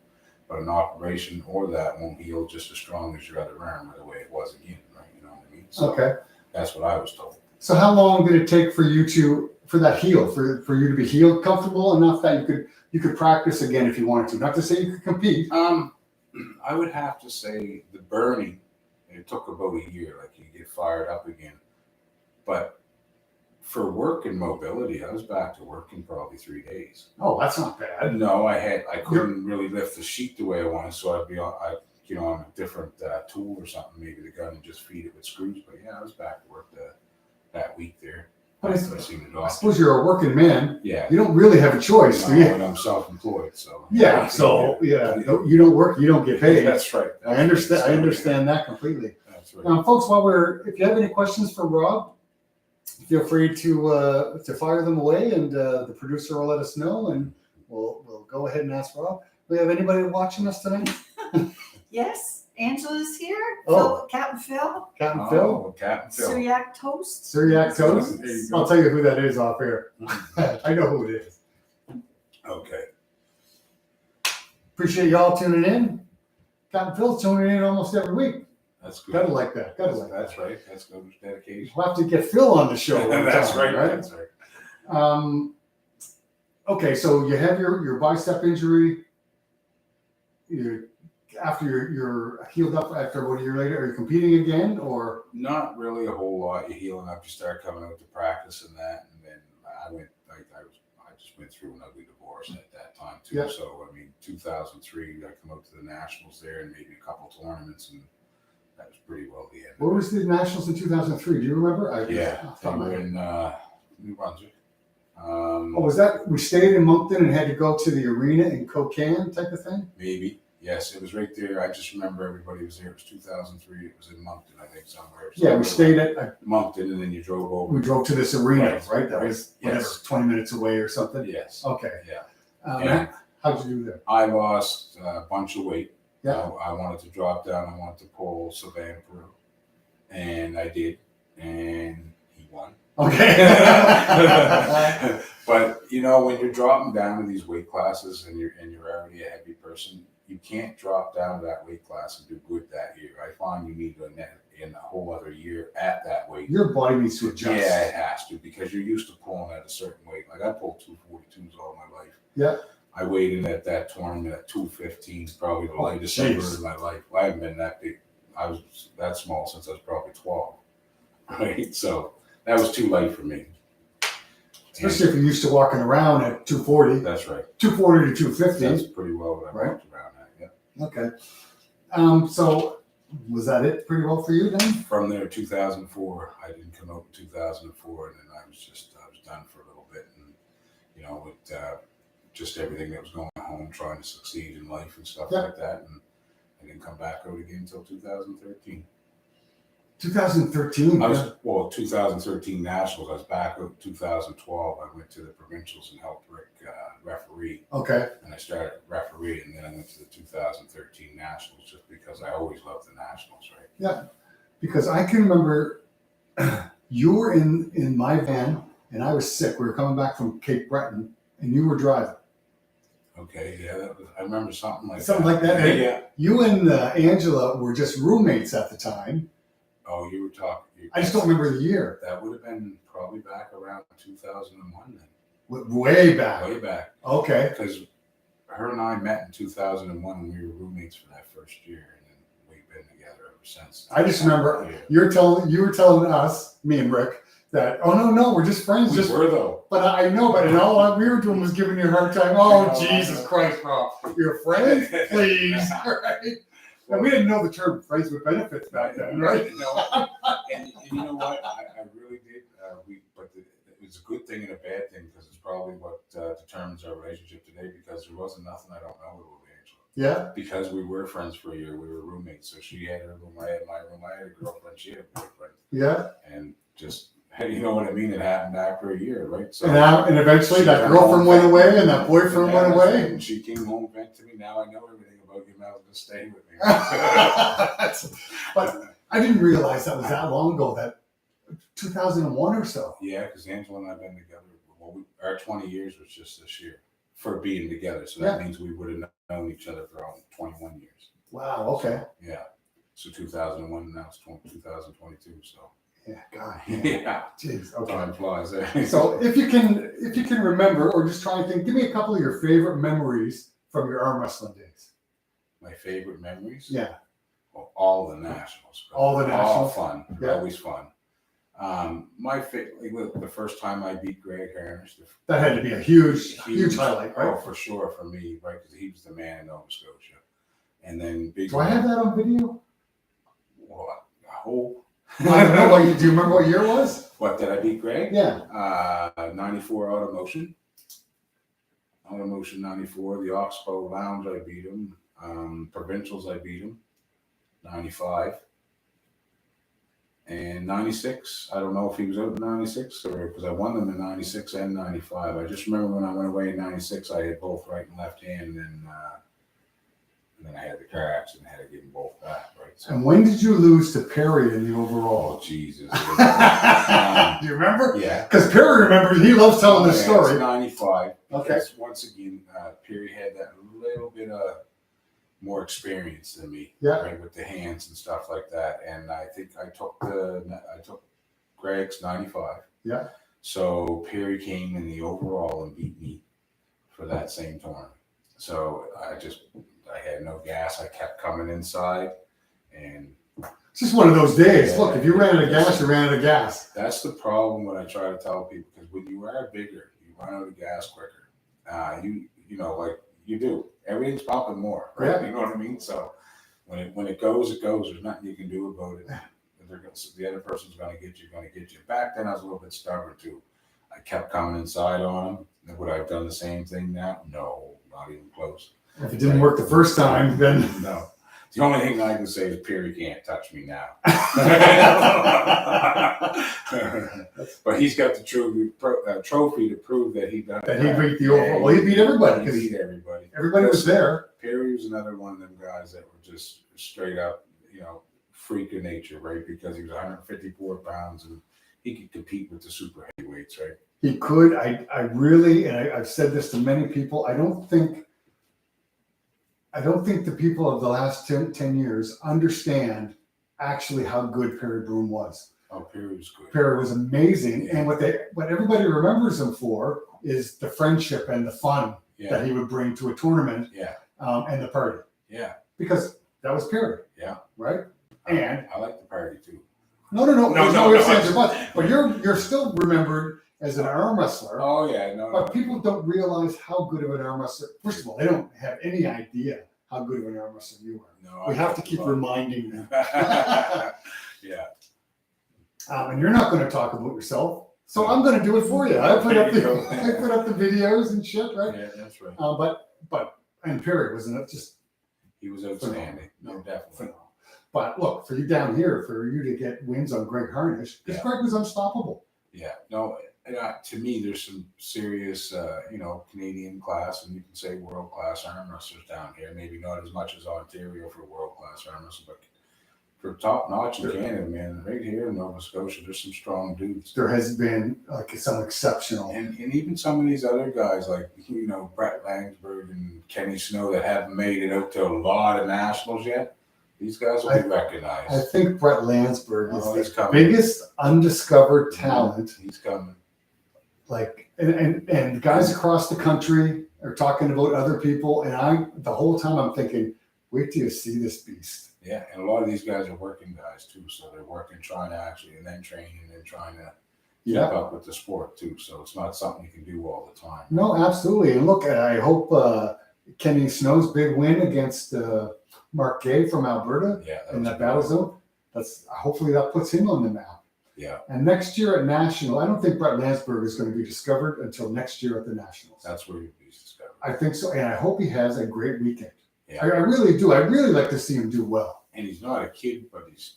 But an operation or that won't heal just as strong as your other arm, or the way it was again, right? You know what I mean? So that's what I was told. So how long did it take for you for you to be healed comfortable enough that you could practice again if you wanted to? Not to say you could compete. I would have to say the burning, it took about a year, like you get fired up again. But for work and mobility, I was back to work in probably 3 days. Oh, that's not bad. No, I couldn't really lift the sheet the way I wanted, so I'd be on a different tool or something, maybe the gun, and just feed it with screws. But yeah, I was back to work that week there. But I seen the doctor. I suppose you're a working man. Yeah. You don't really have a choice, do you? And I'm self-employed, so. Yeah. So you don't work, you don't get paid. That's right. I understand that completely. That's right. Folks, if you have any questions for Rob, feel free to fire them away, and the producer will let us know, and we'll go ahead and ask Rob. Do we have anybody watching us tonight? Yes, Angela's here. Oh. Captain Phil. Captain Phil? Captain Phil. Syriac Toast. Syriac Toast? There you go. I'll tell you who that is off air. I know who it is. Okay. Appreciate y'all tuning in. Captain Phil's tuning in almost every week. That's good. Gotta like that. That's right. That's good dedication. We'll have to get Phil on the show. one That's time, right. That's right. Okay, so you have your bicep injury. After you're healed up after about a year later, are you competing again or? Not really a whole lot. You're healing up. You start coming out to practice and that, and then I just went through an ugly divorce at that time too. Yeah. So I mean, 2003, I come out to the nationals there and maybe a couple tournaments, and that was pretty well the end. Where was the nationals in 2003? Do you remember? They were in New Brunswick. Was that we stayed in Moncton and had to go to the arena in Cocan type of thing? Maybe. Yes, it was right there. I just remember everybody was there. It was 2003. It was in Moncton, I think, somewhere. Yeah, we stayed at Moncton, and then you drove over. we drove to this arena, right? That Right. was whatever, Yes. 20 minutes away or something. Yes. Okay. Yeah. Um, how'd you do there? I lost a bunch of weight. Yeah. I wanted to drop down. I wanted to pull Savannah Peru, and I did, and he won. Okay. But you know, when you're dropping down to these weight classes and you're already a heavy person, you can't drop down to that weight class and do good that year. I find you need to in a whole other year at that weight. Your body needs to adjust. Yeah, it has to, because you're used to pulling at a certain weight. Like I pulled 242s all my life. Yeah. I weighed in at that tournament at 215, probably the lightest ever in my life. I haven't been that big. I was that small since I was probably 12. Right? So that was too light for me. Especially if you're used to walking around at 240. That's right. 240 to 250. That's pretty well what I Right. walked around at. Yeah. Okay. So was that it pretty well for you then? From there, 2004, I didn't come out in 2004, and then I was done for a little bit, and you know, with just everything that was going on at home, trying to succeed in life and stuff like that, and I didn't come back out again until 2013. 2013. 2013 Nationals. I was back out in 2012. I went to the Provincials and helped Rick referee. Okay. And I started refereeing, and then I went to the 2013 Nationals just because I always loved the Nationals, right? Yeah. Because I can remember you were in my van and I was sick. We were coming back from Cape Breton and you were driving. Okay, yeah, I remember something like Something like that. Yeah, yeah. You and Angela were just roommates at the time. Oh, you were talking. I just don't remember the year. That would have been probably back around 2001 then. Way back. Way back. Okay. Because her and I met in 2001 and we were roommates for that first year, and then we've been together ever since. I just remember you were telling us, me and Rick, that no, we're just friends. We were though. But I know, but and all we were doing was giving you a hard time. Oh, Jesus Christ, Rob, you're friends, please, right? And we didn't know the term friends with benefits back then, right? No, and you know what? I really did. It was a good thing and a bad thing, because it's probably what determines our relationship today, because there wasn't nothing I don't know about Angela. Yeah. Because we were friends for a year. We were roommates. So she had her room, I had my room, I had a girlfriend, she had a boyfriend. Yeah. And just, you know what I mean? It happened after a year, right? So and eventually that girlfriend went away and that boyfriend went away. And she came home, vent to me. Now I know everything about you. Now just stay with me. But I didn't realize that was that long ago, that 2001 or so. Yeah, because Angela and I have been together. Well, our 20 years was just this year for being together. So that means we would have known each other for 21 years. Wow. Okay. So, yeah. So 2001, and now it's 2022. So. Yeah. God. Yeah. Jeez. Okay. Time flies. So if you can remember, or just try and think, give me a couple of your favorite memories from your arm wrestling days. My favorite memories? Yeah. Well, all the nationals. All the nationals. All fun. Yeah. Always fun. My favorite, the first time I beat Greg Earnest. That had to be a huge highlight, right? Oh, for sure, for me, right? Because he was the man in Nova Scotia. And then Do I have that on video? Well, I hope. I don't know. Do you remember what year it was? What, did I beat Greg? Yeah. 94 Automotion. Automotion 94. The Oxbow Lounge, I beat him. Provincials, I beat him. 95. And 96, I don't know if he was out in 96 or because I won them in 96 and 95. I just remember when I went away in 96, I had both right and left hand, and then I had the car accident, I had to give them both back, right? So, And when did you lose to Perry in the overall? oh, Jesus. Do you remember? Yeah. Because Perry remembers, he loves telling this story. It's 95. Okay. Because once again, Perry had that little bit of more experience than me, right, with the hands and stuff like that. And I think I took Greg's 95. Yeah. So Perry came in the overall and beat me. for that same tournament. So I had no gas. I kept coming inside, and It's just one of those days. Yeah. Look, if you ran out of gas, you ran out of gas. that's the problem when I try to tell people, because when you are bigger, you run out of gas quicker. You know, like you do. Everything's pumping more, right? Yeah. You know what I mean? So when it goes, it goes. There's nothing you can do about it. The other person's going to get you. Back then, I was a little bit stubborn too. I kept coming inside on them. Would I have done the same thing now? No, not even close. If it didn't work the first time, then No. The only thing I can say is Perry can't touch me now. But he's got the trophy to prove that he done that he beat the overall. Well, he beat everybody He because beat everybody. everybody was there. Perry was another one of them guys that were just straight up, you know, freak of nature, right? Because he was 154 pounds and he could compete with the super heavyweights, right? He could. I really, and I've said this to many people. I don't think the people of the last 10 years understand actually how good Perry Broom was. Oh, Perry was good. Perry was amazing, Yeah. and what everybody remembers him for is the friendship and the fun Yeah, that he would bring to a tournament, yeah, and the party, yeah, because that was Perry. Yeah. Right. And I like the party too. no, there's no ifs, ands, or buts. But you're still remembered as an arm wrestler. Oh yeah, no. But people don't realize how good of an arm wrestler. First of all, they don't have any idea how good of an arm wrestler you are. No, We have to keep reminding them. Yeah. And you're not going to talk about yourself, so I'm going to do it for you. I put up the videos and shit, right? Yeah, that's right. But Perry wasn't just. He was outstanding. No, definitely. But look, for you down here, for you to get wins on Greg Harnish, because Yeah. Greg was unstoppable. Yeah, no, to me, there's some serious, Canadian class, and you can say world class arm wrestlers down here. Maybe not as much as Ontario for world class arm wrestlers, but for top notch in Canada, man, right here in Nova Scotia, there's some strong dudes. There has been like some exceptional, And even some of these other guys, like, Brett Langsberg and Kenny Snow, that haven't made it out to a lot of nationals yet. These guys will be recognized. I think Brett Landsberg he's is the coming. biggest undiscovered talent. He's coming. Like, and guys across the country are talking about other people, and the whole time I'm thinking, wait till you see this beast. Yeah, and a lot of these guys are working guys too, so they're working, trying to actually, and then training, and then trying to keep up with the sport too. So it's not something you can do all the time. No, absolutely. And look, I hope Kenny Snow's big win against Mark Gay from Alberta in that battle zone. Hopefully that puts him on the map. Yeah, And next year at National, I don't think Brett Landsberg is going to be discovered until next year at the Nationals. that's where he's discovered. I think so, and I hope he has a great weekend. Yeah, I really do. I really like to see him do well. and he's not a kid, but he's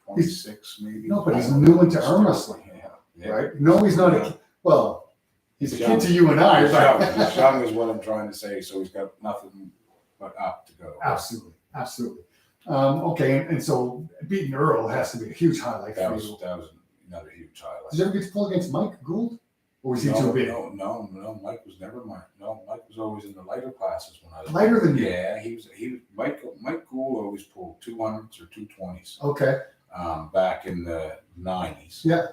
26 maybe. No, but he's new into arm wrestling, Yeah. right? No, he's not a kid. Well, he's a kid to you and I. He's But young. He's young is what I'm trying to say. So he's got nothing but up to go. Absolutely. Okay, and so beating Earl has to be a huge highlight That for was you. another huge highlight. Did you ever get to pull against Mike Gould? Or was he too big? No. Mike was never mine. No, Mike was always in the lighter classes when I was Lighter than you? Yeah, he was. Mike Gould always pulled 200s or 220s. Okay. Back in the 90s. Yeah.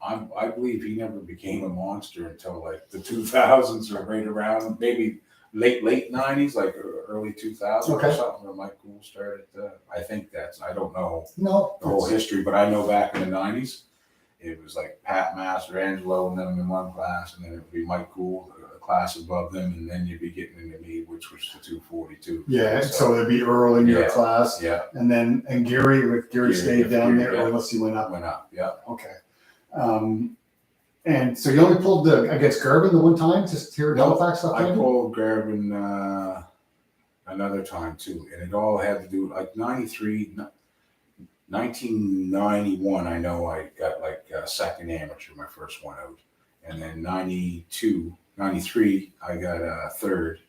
I believe he never became a monster until like the 2000s or right around maybe late 90s, like early 2000s or something, where Mike Gould started. I think I don't know No. the whole history, but I know back in the 90s, it was like Pat Master, Angelo, and them in one class, and then it would be Mike Gould, a class above them, and then you'd be getting into me, which was the 242. Yeah, so it'd be Earl in your class. Yeah. And Gary stayed down there, yeah. or unless he went up. Went up, yeah. Okay. And so you only pulled against Garvin the one time, just here at Halifax? I pulled Garvin another time too, and it all had to do like 1991. I know I got like second amateur, my first one out, and then 93, I got third,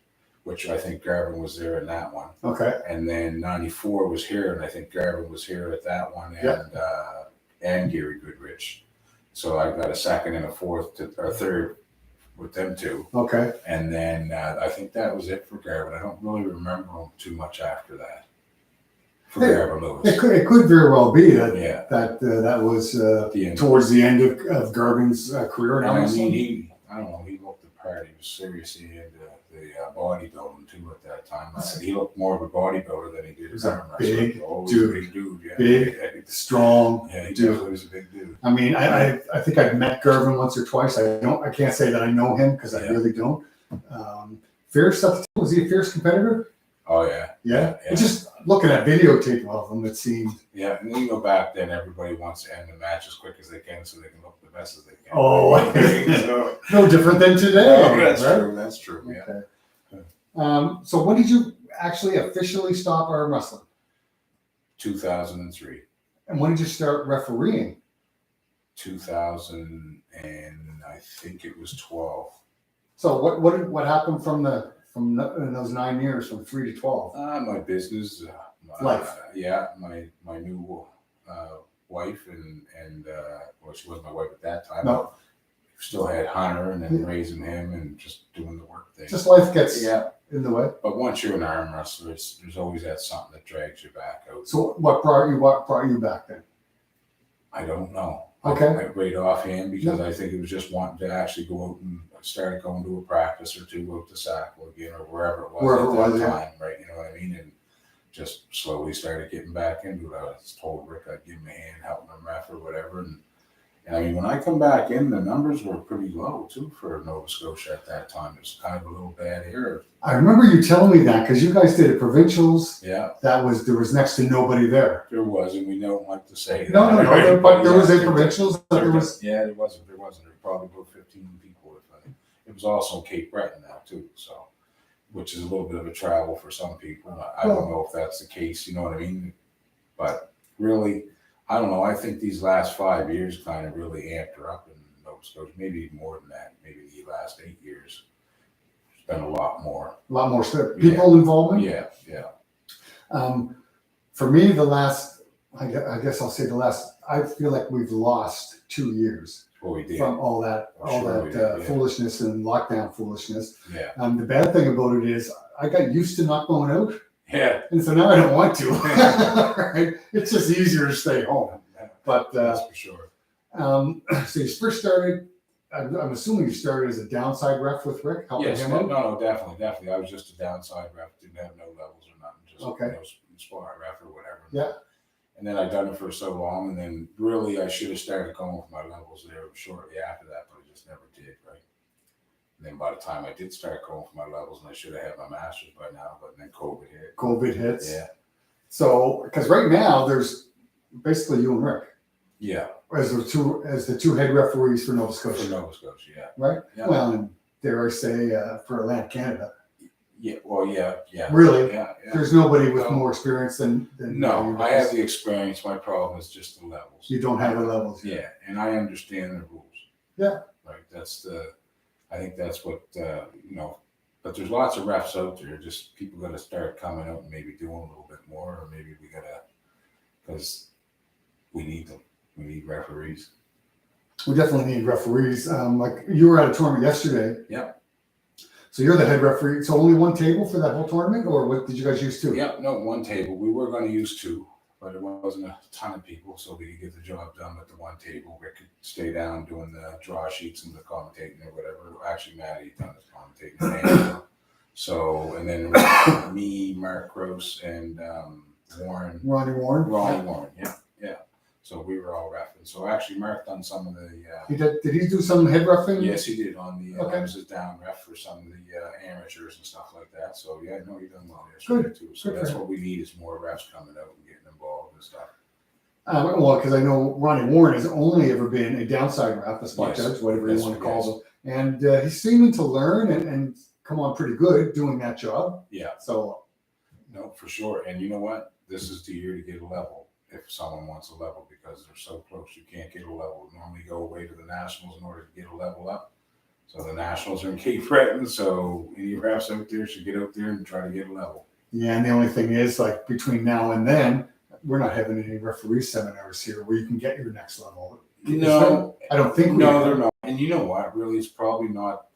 which I think Garvin was there in that one. Okay. And then 94 was here, and I think Garvin was here at that one, and Gary Goodridge. So I got a second and a third with them two. Okay. And then I think that was it for Garvin. I don't really remember him too much after that. For Garvin Lewis. It could very well be that that was The end. towards the end of Garvin's career. I mean, I don't know, he looked the part. start. He was seriously into the bodybuilding too at that time. He looked more of a bodybuilder than he did He's an a arm wrestler. big Always dude. a big dude. Yeah. Big, Yeah, strong. yeah, he dude. definitely was a big dude. I mean, I think I've met Gervin once or twice. I can't say that I know him because I Yeah. really don't. Fierce, was he a fierce competitor? Oh yeah. Yeah. Just looking at videotape of him, it seemed. Yeah, and then you go back then, everybody wants to end the match as quick as they can so they can look the best as they can. Oh, so, no different than today. no, that's right? true. That's true. Yeah. Okay. So when did you actually officially stop arm wrestling? 2003. And when did you start refereeing? 2000, and I think it was 12. So what happened from in those 9 years, from 3 to 12? My business, Life. My new wife and well, she wasn't my wife at that time. No. Still had Hunter, and then raising him and just doing the work thing. Just life gets in the way. But once you're an arm wrestler, there's always that something that drags you back out. So what brought you back then? I don't know. Okay. I right offhand because I think it was just wanting to actually go out and started going to a practice or two, out to Sackville again or wherever it was at that time, right? You know what I mean? And just slowly started getting back into it. I was told Rick I'd give him a hand, helping him ref or whatever. And I mean, when I come back in, the numbers were pretty low too for Nova Scotia at that time. It was kind of a little bad here. I remember you telling me that because you guys did a provincials. Yeah. There was next to nobody there. There was, and we don't like to say that. No, but there was a provincials. There was. Yeah, there wasn't. There was probably about 15 people. It was also Cape Breton now too, so which is a little bit of a travel for some people. I don't know if that's the case. You know what I mean? But really, I don't know. I think these last 5 years kind of really amped her up in Nova Scotia. Maybe even more than that. Maybe the last 8 years. It's been a lot more. A lot more people involvement. Yeah. For me, I guess I'll say I feel like we've lost 2 years. What we did. From all that foolishness and lockdown foolishness. Yeah. The bad thing about it is I got used to not going out. Yeah. And so now I don't want to. Right? It's just easier to stay home. But that's for sure. So you first started, I'm assuming you started as a downside ref with Rick, helping him out? No, definitely. I was just a downside ref, didn't have no levels or nothing, just spot ref or whatever. Yeah. And then I'd done it for so long, and then really I should have started going with my levels there shortly after that, but I just never did, right? And then by the time I did start going for my levels, and I should have had my master's by now, but then COVID hit. COVID hits. Yeah. So, because right now there's basically you and Rick. Yeah. As the two head referees for Nova Scotia. For Nova Scotia, yeah. Right? Yeah. Well, and dare I say, for Atlantic Canada. Yeah, well, yeah. Really? Yeah. There's nobody with more experience than No, I have the experience. My problem is just the levels. You don't have the levels yet. Yeah, and I understand the rules. Yeah. Right. I think that's what, but there's lots of refs out there. Just people got to start coming out and maybe doing a little bit more, or maybe we got to, because we need them. We need referees. We definitely need referees. Like you were at a tournament yesterday. Yep. So you're the head referee. So only one table for that whole tournament, or what did you guys use two? Yep. No, one table. We were going to use two, but it wasn't a ton of people, so we could get the job done with the one table. Rick could stay down doing the draw sheets and the commentating or whatever. Actually, Maddie done his commentating. So, and then me, Mark Gross, and Ronnie Warren. Yeah. So we were all reffing. So actually, Mark done some of the. Did he do some head reffing? Yes, he did on the. Okay. I was his down ref for some of the amateurs and stuff like that. So yeah, no, he done well yesterday too. So that's what we need is more refs coming out and getting involved and stuff. Well, because I know Ronnie Warren has only ever been a downside ref, a spot judge, whatever you want to call them, and he's seeming to learn and come on pretty good doing that job. Yeah. So. No, for sure. And you know what? This is the year to get a level. If someone wants a level, because they're so close, you can't get a level. Normally go away to the Nationals in order to get a level up. So the Nationals are in Cape Breton, so any refs out there should get out there and try to get a level. Yeah, and the only thing is, like, between now and then, we're not having any referee seminars here where you can get your next level. No, I don't think no, they're not. And you know what? Really, it's probably not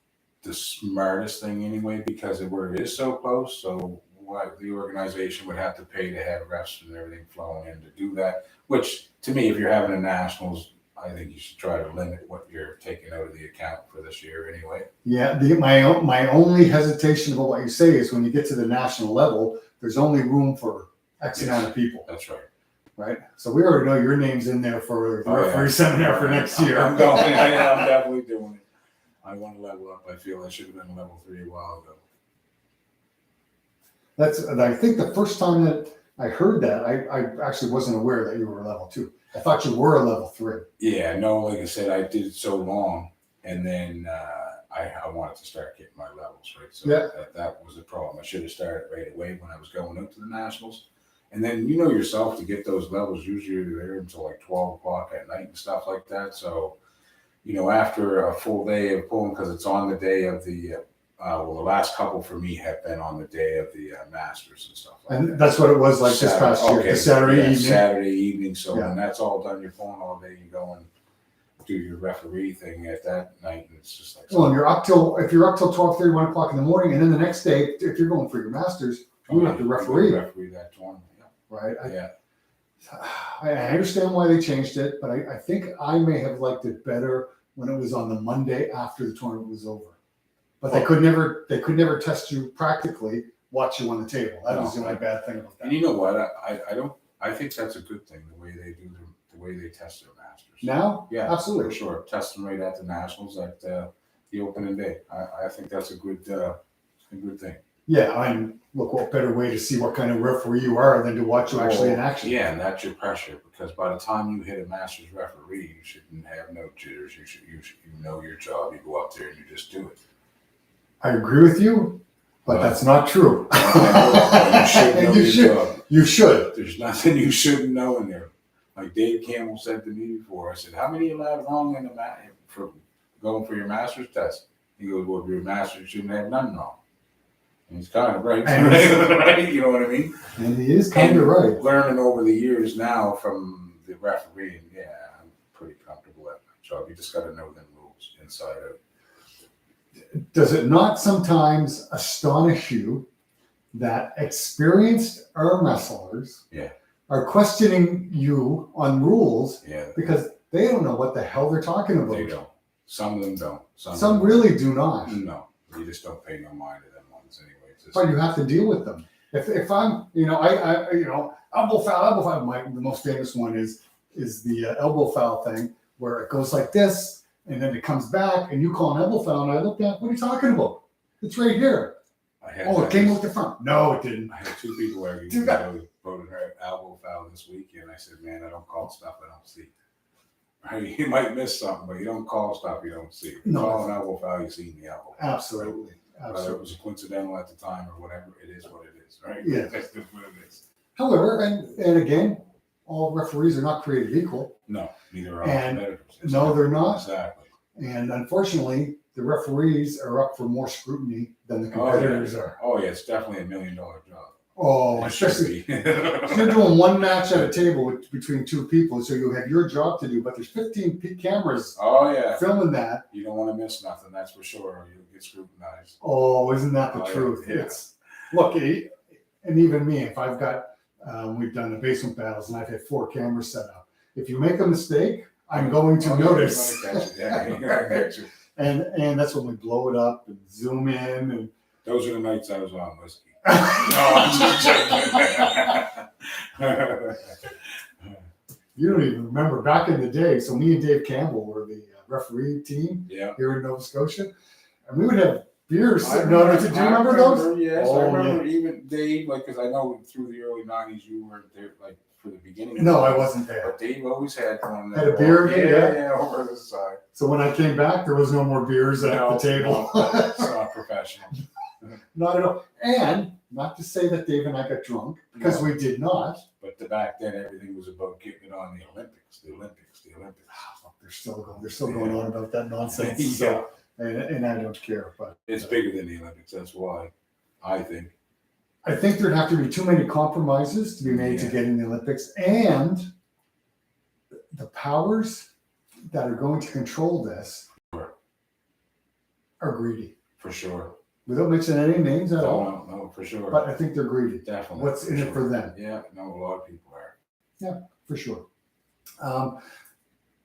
the smartest thing anyway, because of where it is so close. So what the organization would have to pay to have refs and everything flowing in to do that, which to me, if you're having a Nationals, I think you should try to limit what you're taking out of the account for this year anyway. Yeah, my only hesitation about what you say is when you get to the national level, there's only room for X amount of people, That's right. right? So we already know your name's in there for the Oh, yeah. referee seminar for next year. I'm going. I'm definitely doing it. I want to level up. I feel I should have been a level 3 a while ago. I think the first time that I heard that, I actually wasn't aware that you were a level 2. I thought you were a level 3. Yeah, no, like I said, I did it so long, and then I wanted to start getting my levels, right? So Yeah. that was the problem. I should have started right away when I was going up to the nationals. And then you know yourself, to get those levels, usually you're there until like 12 o'clock at night and stuff like that. So, after a full day of pulling, because it's on the day of the, the last couple for me have been on the day of the Masters and stuff like that. And that's what it was like this past year, Okay, the Saturday evening. Saturday evening. So Yeah. when that's all done, you're pulling all day, you go and do your referee thing at that night, and it's just like, Well, and if you're up till 12:30, 1 o'clock in the morning, and then the next day, if you're going for your Masters, you have to referee, referee that tournament. right? Yeah. I understand why they changed it, but I think I may have liked it better when it was on the Monday after the tournament was over. But they could never test you practically, watch you on the table. That was the only bad thing about that. And you know what? I think that's a good thing, the way they do the way they test their Masters. Now, Yeah, absolutely. for sure. Test them right at the Nationals at the opening day. I think that's a good thing. Yeah, and look, what better way to see what kind of referee you are than to watch you actually in action. Yeah, and that's your pressure, because by the time you hit a Masters referee, you shouldn't have no jitters. You know your job. You go up there and you just do it. I agree with you, but that's not true. You should know your job. You should. There's nothing you shouldn't know in there. Like Dave Campbell said to me before, I said, "How many you allowed wrong in the for going for your Masters test?" He goes, "Well, if you're a Master, you shouldn't have none wrong." And he's kind of right. Right? You know what I mean? And he is kind of right. Learning over the years now from the refereeing, yeah, I'm pretty comfortable at my job. You just got to know them rules inside out. Does it not sometimes astonish you that experienced arm wrestlers are questioning you on rules because they don't know what the hell they're talking about? They don't. Some of them don't. Some really do not. No, you just don't pay no mind to them ones anyway. But you have to deal with them. If I'm, elbow foul. The most famous one is the elbow foul thing, where it goes like this, and then it comes back, and you call an elbow foul, and I look at, what are you talking about? It's right here. It came with the front. No, it didn't. I had 2 people arguing voted her elbow foul this weekend. I said, "Man, I don't call stuff I don't see." Right? You might miss something, but you don't call stuff you don't see. You call an elbow foul, you see the elbow. Absolutely. Whether it was coincidental at the time or whatever, it is what it is, right? Yeah. That's just what it is. However, and again, all referees are not created equal. No, neither are And competitors. No, they're not. Exactly. And unfortunately, the referees are up for more scrutiny than the competitors are. Oh yeah, it's definitely $1 million job. Oh, It should especially be. if you're doing one match at a table between 2 people, so you have your job to do, but there's 15 cameras Oh yeah. filming that. You don't want to miss nothing, that's for sure, or you'll get scrutinized. Oh, isn't that the Oh, yeah. truth? Yeah. Look, and even me, if I've got, we've done the basement battles and I've had 4 cameras set up. If you make a mistake, I'm going to notice. And that's when we blow it up and zoom in. And those are the nights I was on whiskey. No, I'm just joking. You don't even remember back in the day. So me and Dave Campbell were the referee team here in Nova Scotia, and we would have beers sitting on it. Do you remember those? Yes, I remember. Even Dave, because I know through the early '90s you weren't there, for the beginning. No, I wasn't there. But Dave always had one. Had a beer, yeah, over the side. So when I came back, there was no more beers at the table. No, it's not professional. Not at all. And not to say that Dave and I got drunk, because we did not. But back then, everything was about getting it on the Olympics. Oh, they're still going on about that nonsense. So, and I don't care. But it's bigger than the Olympics. That's why I think there'd have to be too many compromises to be made to get in the Olympics, and the powers that are going to control this are greedy. For sure. Without mentioning any names at all. No, for sure. But I think they're greedy. Definitely. What's in it for them? Yeah, no, a lot of people are. Yeah, for sure.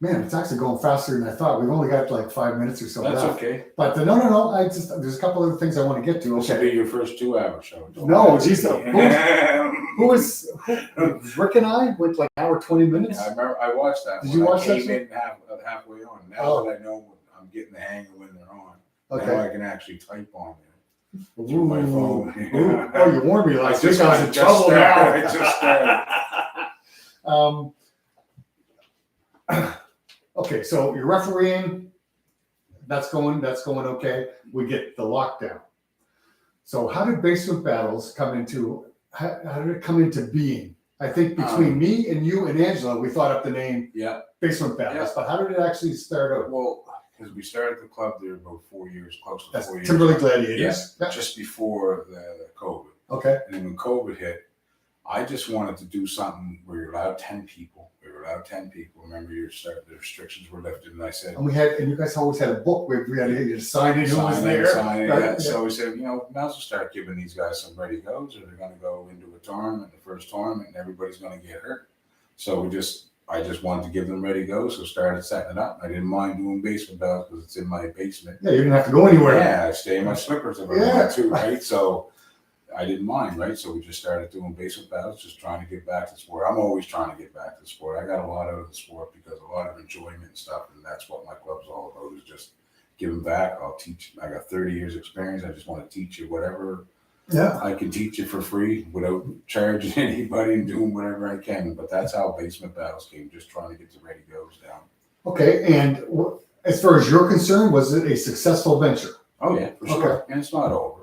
Man, it's actually going faster than I thought. We've only got like 5 minutes or so That's left. okay. But no. There's a couple other things I want to get to. This will Okay. be your first 2-hour show. No, geez, who was Rick and I went like an hour 20 minutes. I remember I watched that. Did you watch that? I came in halfway on. Now that I know I'm getting the hang of when they're on, now I can actually type on there through my phone. Oh, you warned me last week. I was in trouble started. I now. just started. Okay, so you're refereeing. That's going okay. We get the lockdown. So how did basement battles come into? How did it come into being? I think between me and you and Angela, we thought up the name Basement Battles. Yeah. But how did it actually start out? Well, because we started the club there about 4 years, close to That's 4 years. Timberlake Gladiators. Yeah, just before the COVID. Okay. And then when COVID hit, I just wanted to do something where you're allowed 10 people. We were allowed 10 people. Remember, the restrictions were lifted, and I said, And you guys always had a book where we had to sign in who was there. Sign in, Right? yeah. So we said, might as well start giving these guys some ready goes, or they're going to go into a tournament, the first tournament, and everybody's going to get hurt. So I just wanted to give them ready goes, so started setting it up. I didn't mind doing basement battles because it's in my basement. Yeah, you didn't have to go anywhere. Yeah, I stay in my slippers if I want to, right? So I didn't mind, right? So we just started doing basement battles, just trying to get back to the sport. I'm always trying to get back to the sport. I got a lot out of the sport because a lot of enjoyment and stuff, and that's what my club's all about, is just giving back. I'll teach. I got 30 years experience. I just want to teach you whatever I can teach you for free without charging anybody and doing whatever I can. But that's how basement battles came, just trying to get the ready goes down. Okay, and as far as you're concerned, was it a successful venture? Oh yeah, for sure. And it's not over.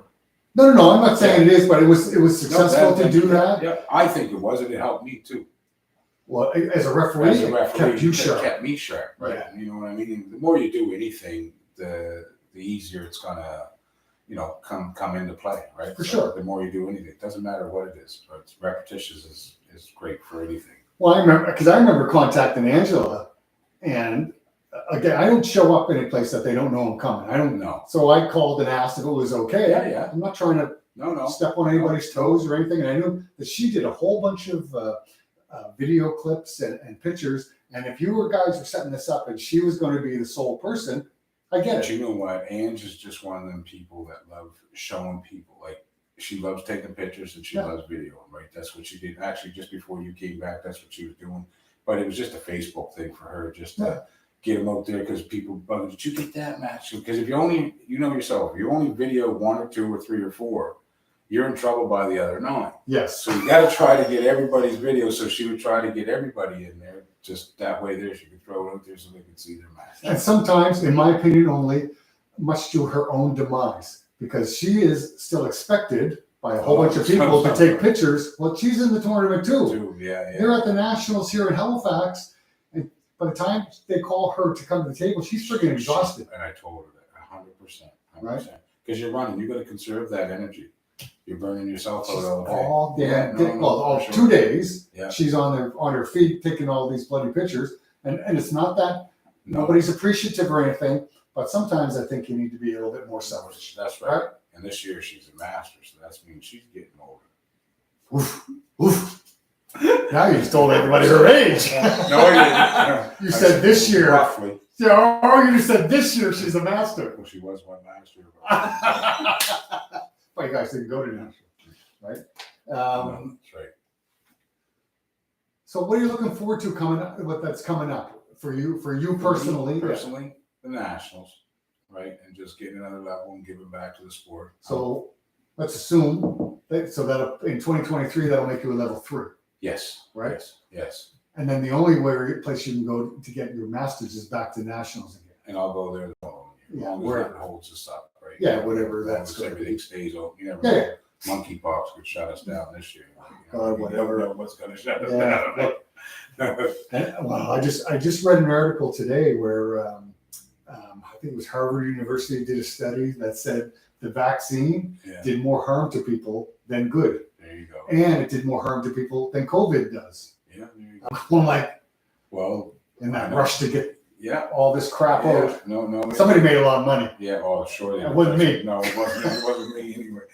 No, I'm not saying it is, but it was successful to do that. Yeah, I think it was, and it helped me too. Well, as a referee, it kept you sharp. Kept me sharp, right? Yeah. You know what I mean? And the more you do anything, the easier it's gonna, come into play, right? For sure. The more you do anything, it doesn't matter what it is. But repetitious is great for anything. Well, I remember contacting Angela, and again, I don't show up any place that they don't know I'm coming. I don't know. So I called and asked if it was okay. Yeah. I'm not trying to step on anybody's toes or anything. And I knew that she did a whole bunch of video clips and pictures. And if you guys were setting this up and she was going to be the sole person, I get But it. you know what? Ange is just one of them people that love showing people. Like, she loves taking pictures and she loves videoing, right? That's what she did. Actually, just before you came back, that's what she was doing. But it was just a Facebook thing for her, just to get them out there, because people bug, did you get that match? Because if you only, yourself, if you only video 1 or 2 or 3 or 4, you're in trouble by the other 9. Yes. So you got to try to get everybody's video. So she would try to get everybody in there. Just that way there, she could throw it out there so they could see their match. And sometimes, in my opinion only, much to her own demise, because she is still expected by a whole bunch of people to take pictures. Well, she's in the tournament too. They're at the Nationals here in Halifax, and by the time they call her to come to the table, she's freaking exhausted. And I told her that 100%. Right? Because you're running, you got to conserve that energy. You're burning yourself out all day. All 2 days. Yeah. She's on her feet taking all these bloody pictures, and it's not that nobody's appreciative or anything, but sometimes I think you need to be a little bit more selfish. That's right. And this year she's a master, so that means she's getting older. Oof. Now you just told everybody her age. No, I didn't. You said this year. Roughly. Oh, you said this year she's a master. Well, she was one last year. Well, you guys didn't go to national, right? No, that's right. So what are you looking forward to coming up? What that's coming up for you personally? Personally, the Nationals, right? And just getting another level and giving back to the sport. So let's assume that in 2023 that'll make you a level 3. Yes. Right? Yes. And then the only place you can go to get your masters is back to nationals again. And I'll go there the following year. Yeah, As long as that holds us up, right? Yeah, whatever As that's long as everything stays open. You never Yeah. know. Monkeypox could shut us down this year. God, whatever. You don't know what's going to shut us Yeah, down. Well, I just read an article today where I think it was Harvard University did a study that said the vaccine did more harm to people than good. There you go. And it did more harm to people than COVID does. Yeah, there you go. I'm like, well, in that rush to get yeah, all this crap out. No. Somebody made a lot of money. Yeah, oh, sure. It wasn't me. No, it wasn't. It wasn't me anyway.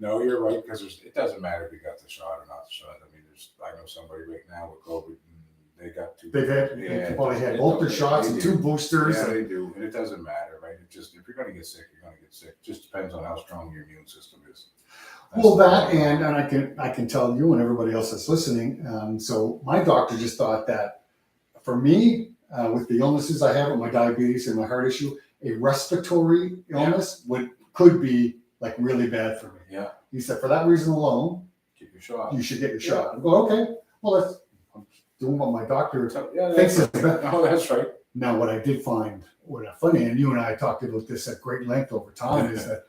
No, you're right, because it doesn't matter if you got the shot or not the shot. I mean, I know somebody right now with COVID, and they got two. They've had, they had both their shots and 2 boosters. Yeah, they do, and it doesn't matter, right? It just, if you're going to get sick, you're going to get sick. It just depends on how strong your immune system is. Well, that, and I can tell you and everybody else that's listening. So my doctor just thought that for me, with the illnesses I have with my diabetes and my heart issue, a respiratory illness could be like really bad for me. Yeah. He said for that reason alone, get your shot. You should get your shot. I go, okay. Well, that's I'm doing what my doctor Right. thinks is best. Oh, that's right. Now, what I did find, funny, and you and I talked about this at great length over time, is that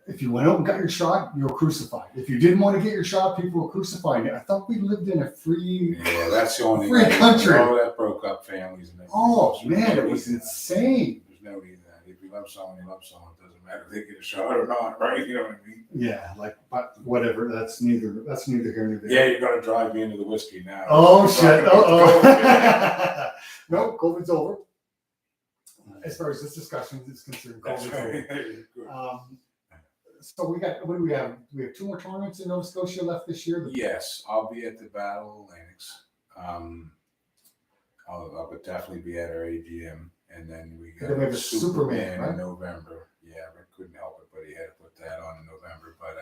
if you went out and got your shot, you were crucified. If you didn't want to get your shot, people were crucifying you. I thought we lived in a free, that's the only free country. Oh, that broke up families. And oh man, it was insane. There's no need that. If you love someone, you love someone. It doesn't matter if they get a shot or not, right? You know what I mean? Yeah, like, but whatever. That's neither here nor there. Yeah, you're gonna drive me into the whiskey now. Oh shit! Nope, COVID's over. As far as this discussion is concerned, COVID's over. So we got, what do we have? We have 2 more tournaments in Nova Scotia left this year. Yes, I'll be at the Battle Atlantics. I'll definitely be at our AGM, and then we got we have a Superman, right? in November. Yeah, Rick couldn't help it, but he had to put that on in November. But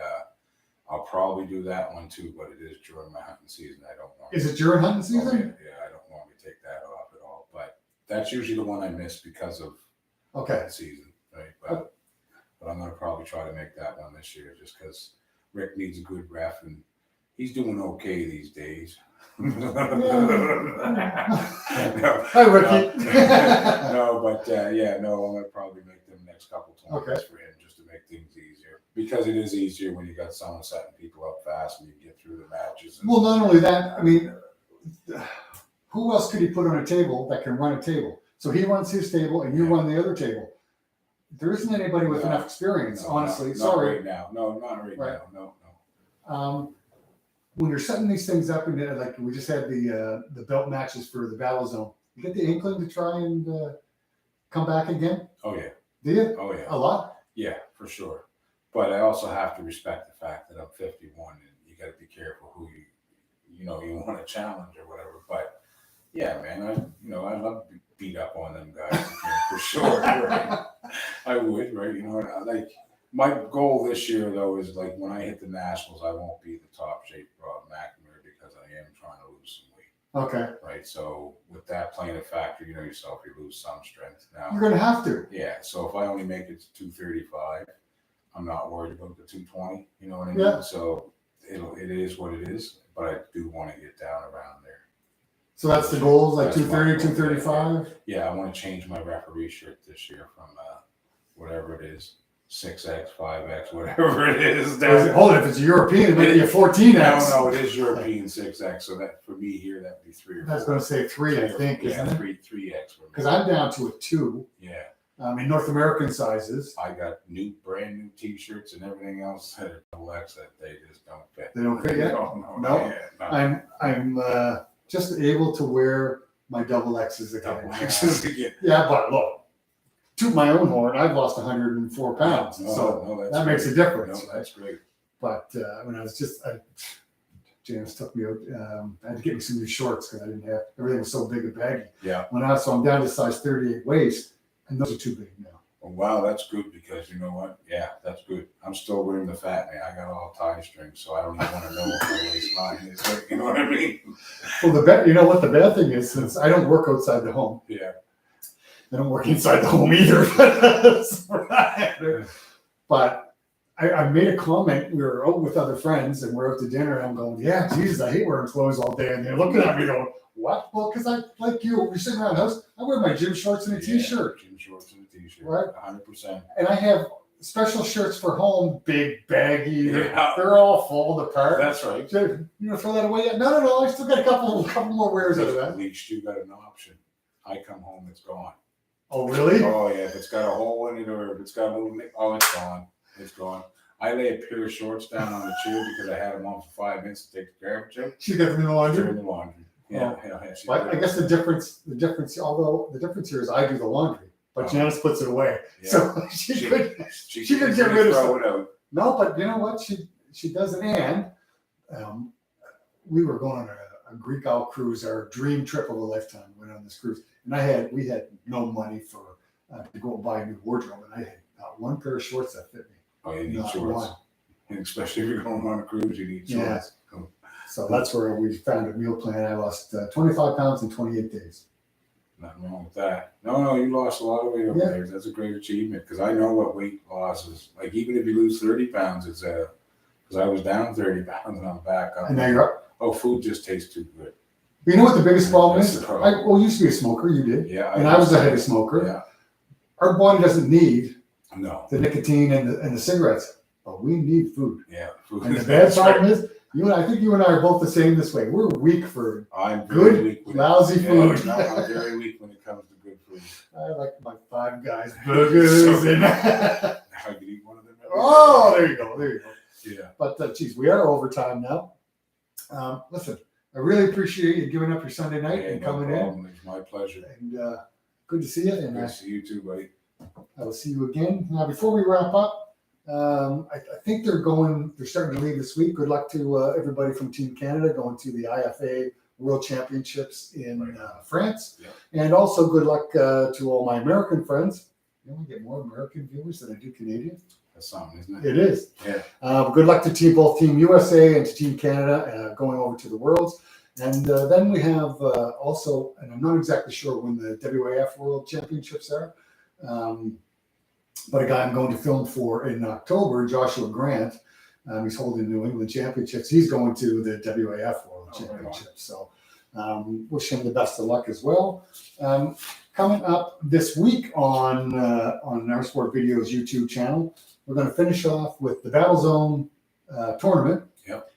I'll probably do that one too. But it is during my hunting season. I don't want. Is it during hunting season? Yeah, I don't want to take that off at all. But that's usually the one I miss because of that season, right? But I'm going to probably try to make that one this year just because Rick needs a good ref and he's doing okay these days. No, Hi, Ricky. no, but I'm going to probably make them next couple tournaments for him just to make things easier because it is easier when you got someone setting people up fast and you get through the matches. Well, not only that, I mean, who else could he put on a table that can run a table? So he runs his table and you run the other table. There isn't anybody with enough experience, honestly. Sorry. Not right now. No, not right now. No. When you're setting these things up, and like we just had the belt matches for the Battle Zone, you get the inkling to try and come back again? Oh yeah. Do you? Oh yeah. A lot? Yeah, for sure. But I also have to respect the fact that I'm 51, and you got to be careful who you want to challenge or whatever. But yeah, man, I love to beat up on them guys for sure. Right? I would, right? Like my goal this year though is like when I hit the nationals, I won't be the top shape Rob McNamara because I am trying to lose some weight. Okay. Right. So with that playing a factor, you know yourself, you lose some strength. Now you're gonna have to. Yeah. So if I only make it to 235, I'm not worried about the 220. You know what I mean? Yeah. So it is what it is. But I do want to get down around there. So that's the goals, like That's 230, my goal. 235? Yeah, I want to change my referee shirt this year from whatever it is, 6X, 5X, whatever it is. Hold it, if it's European, it might be a 14X. No, it is European 6X. So that for me here, that would be 3 or 4. I was going to say 3, I think. Yeah, isn't it? 3X. Because I'm down to a 2. Yeah. In North American sizes. I got brand new T-shirts and everything else that are double X that they just don't fit. They don't fit yet? No. Yeah, I'm just able to wear my double X's again. Double X's again. Yeah, but look, to my own horn, I've lost 104 pounds. So that makes a difference. No, that's great. But when I was Janice took me out. I had to get me some new shorts because I didn't have, everything was so big and baggy. Yeah. So I'm down to size 38 waist, and those are too big now. Oh, wow, that's good because you know what? Yeah, that's good. I'm still wearing the fat man. I got all tie strings, so I don't even want to know what my waistline is. Like, you know what I mean? Well, you know what the bad thing is, since I don't work outside the home. Yeah. I don't work inside the home either. But I made a comment. We were out with other friends and we're out to dinner and I'm going, yeah, Jesus, I hate wearing clothes all day. And they're looking at me going, what? Well, because I, like you, we're sitting around the house, I wear my gym shorts and a t-shirt. Gym shorts and a t-shirt. Right? 100%. And I have special shirts for home, big, baggy. Yeah. They're all folded apart. That's right. You know, throw that away yet? No. I still got a couple more wears out of that. At least you got an option. I come home, it's gone. Oh, really? Oh, yeah. If it's got a hole in it or if it's got a little, it's gone. It's gone. I lay a pair of shorts down on the chair because I had them on for 5 minutes to take the garbage out. She got them in the laundry? They're in the laundry. Yeah. Well, I guess the difference, although the difference here is I do the laundry, but Janice puts it away. Yeah. So she could get rid of throw it out. No, but you know what? She doesn't. And we were going on a Greek Isle cruise, our dream trip of a lifetime. We went on this cruise, and we had no money for to go and buy a new wardrobe, and I had not one pair of shorts that fit me. Oh, you need Not shorts. one. And especially if you're going on a cruise, you need Yeah. shorts. Oh, So that's where we found a meal plan. I lost 25 pounds in 28 days. nothing wrong with that. No, you lost a lot of weight over Yeah. there. That's a great achievement because I know what weight loss is. Like, even if you lose 30 pounds, it's because I was down 30 pounds and I'm back up. And now you're up. Oh, food just tastes too good. You know what the biggest problem That's is? the problem. I used to be a smoker. You did. Yeah. And I was a heavy smoker. Yeah. Our body doesn't need No. the nicotine and the cigarettes, but we need food. Yeah. Food And the is- bad problem is, I think you and I are both the same this way. We're weak for I'm very good, weak with lousy Yeah, food. no, I'm very weak when it comes to good food. I like my Five Guys burgers. and I could eat one of them. Every Oh, day. there you go. Yeah. But geez, we are overtime now. Listen, I really appreciate you giving up your Sunday night Hey, and no coming problem. It's my pleasure. in. And good to see you. And Good to see you too, buddy. I will see you again. Now, before we wrap up, I think they're starting to leave this week. Good luck to everybody from Team Canada going to the IFA World Championships in France. Yeah. And also good luck to all my American friends. You know, we get more American viewers than I do Canadian. That's something, isn't it? It is. Yeah. Good luck to both Team USA and to Team Canada going over to the Worlds. And then we have also, and I'm not exactly sure when the WAF World Championships are, but a guy I'm going to film for in October, Joshua Grant, he's holding New England Championships. He's going to the WAF World Championships. So wish him the best of luck as well. Coming up this week on our Sport Videos YouTube channel, we're going to finish off with the Battle Zone tournament. Yep.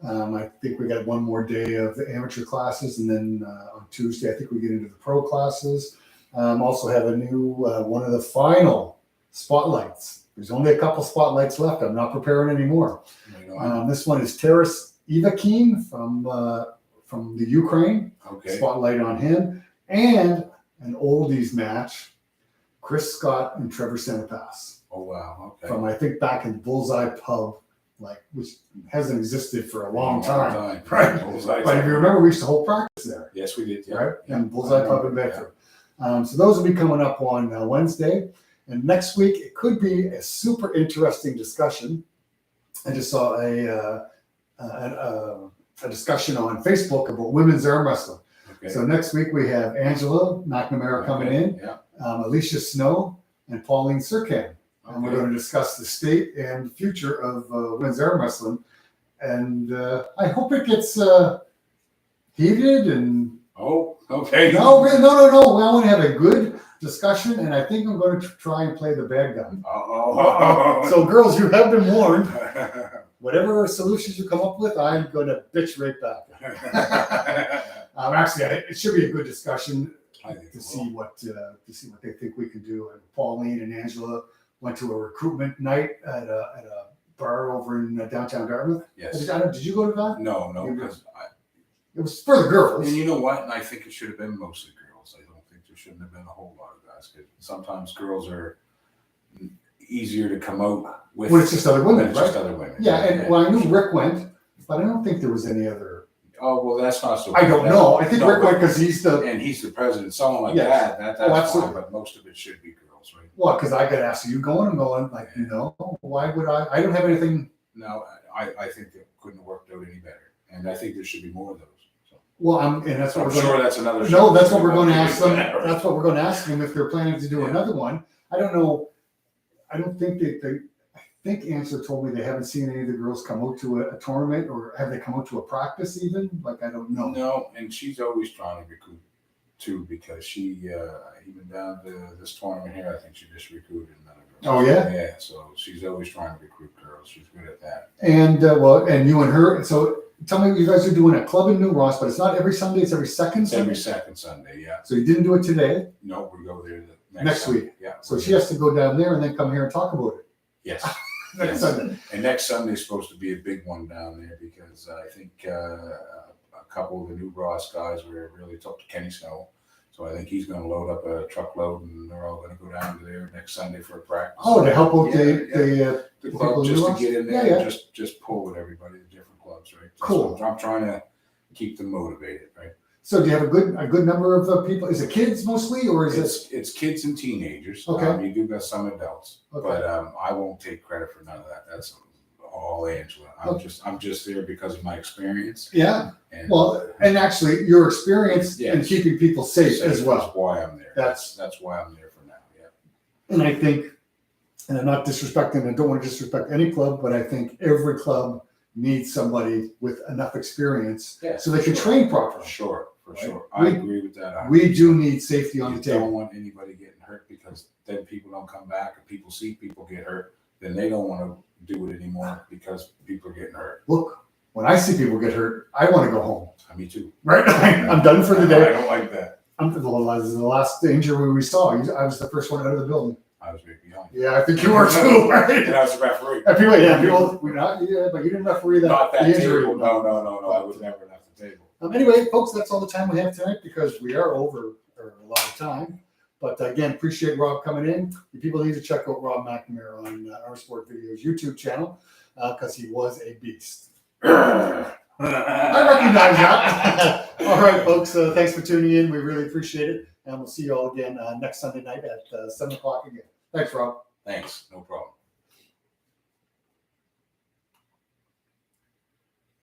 I think we got one more day of the amateur classes, and then on Tuesday, I think we get into the pro classes. Also have a new one of the final spotlights. There's only a couple spotlights left. I'm not preparing anymore. This one is Taras Ivakin from the Ukraine. Okay. Spotlight on him, and an oldies match, Chris Scott and Trevor Centerpass. Oh, wow. Okay. From I think back in Bullseye Pub, which hasn't existed for a long time. Right. Bullseye But if you remember, we used to hold practice there. Yes, we did. Yeah. Right? Yeah. And Bullseye Pub in Bedford. So those will be coming up on Wednesday. And next week, it could be a super interesting discussion. I just saw a discussion on Facebook about women's arm wrestling. Okay. So next week, we have Angela McNamara coming in, Yeah. Alicia Snow, and Pauline Sirkan. And we're Okay. going to discuss the state and future of women's arm wrestling. And I hope it gets heated and Oh, okay. no. I want to have a good discussion, and I think I'm going to try and play the bad guy. Oh. So, girls, you have been warned. Whatever solutions you come up with, I'm going to bitch right back. Actually, it should be a good discussion to see what they think we can do. And Pauline and Angela went to a recruitment night at a bar over in downtown Dartmouth. Yes. Did you go to that? No, because It was for the girls. and you know what? And I think it should have been mostly girls. I don't think there shouldn't have been a whole lot of guys because sometimes girls are easier to come out with. When it's just other women, than right? just other women. Yeah, and well, I knew Rick went, but I don't think there was any other. Oh well, that's not so. I don't know. I think No, Rick but- went because he's the. And he's the president. Someone like Yes. that's Oh, fine. absolutely. But most of it should be girls, right? Well, because I got asked, "Are you going?" I'm going. Like, no. Why would I? I don't have anything. No, I think it couldn't have worked out any better, and I think there should be more of those. So. Well, and that's what I'm we're going. sure that's another. No, show. that's what we're going to ask them. Yeah. That's what we're going to ask them if they're planning to do another one. I don't know. I don't think they. I think Answer told me they haven't seen any of the girls come out to a tournament, or have they come out to a practice even? Like, I don't know. No, and she's always trying to recruit too because she even down to this tournament here, I think she just recruited another girl. Oh, yeah? Yeah, so she's always trying to recruit girls. She's good at that. And and you and her. So tell me, you guys are doing a club in New Ross, but it's not every Sunday. It's every second It's Sunday. every second Sunday, yeah. So you didn't do it today. No, we go there the Next Sunday. week. Yeah. So she has to go down there and then come here and talk about it Yes. next Yes. Sunday. And next Sunday is supposed to be a big one down there because I think a couple of the new Ross guys were really took to Kenny Snow. So I think he's going to load up a truckload and they're all going to go down to there next Sunday for a practice. Oh, to help out Yeah, the the people club in just New to Ross? get in there Yeah, and just pull with everybody, the different clubs, right? Cool. So I'm trying to keep them motivated, right? So do you have a good number of people? Is it kids mostly, or is it? It's kids and teenagers. Okay. You do got some adults, Okay. but I won't take credit for none of that. That's all Angela. I'm just there because of my experience. Yeah. And, Well, and actually, your experience in keeping people safe as well. That's why I'm there. That's why I'm there for now. Yeah. And I think, and I'm not disrespecting, I don't want to disrespect any club, but I think every club needs somebody with enough experience so they can train properly. Sure, for Right? sure. I agree with that. We do need safety on the You table. don't want anybody getting hurt, because then people don't come back, and people see people get hurt, then they don't want to do it anymore because people are getting hurt. Look, when I see people get hurt, I want to go home. Me too. Right? I'm done for the day. I don't like that. The last injury we saw, I was the first one out of the building. I was right behind. Yeah, I think you were too, right? And I was a referee. But you didn't referee Not that the injury. table. No. I was never at the table. Anyway, folks, that's all the time we have tonight because we are over a lot of time. But again, appreciate Rob coming in. You people need to check out Rob McNamara on our Sport Videos YouTube channel because he was a beast. I recognize that. All right, folks, thanks for tuning in. We really appreciate it. And we'll see you all again next Sunday night at 7 o'clock again. Thanks, Rob. Thanks. No problem.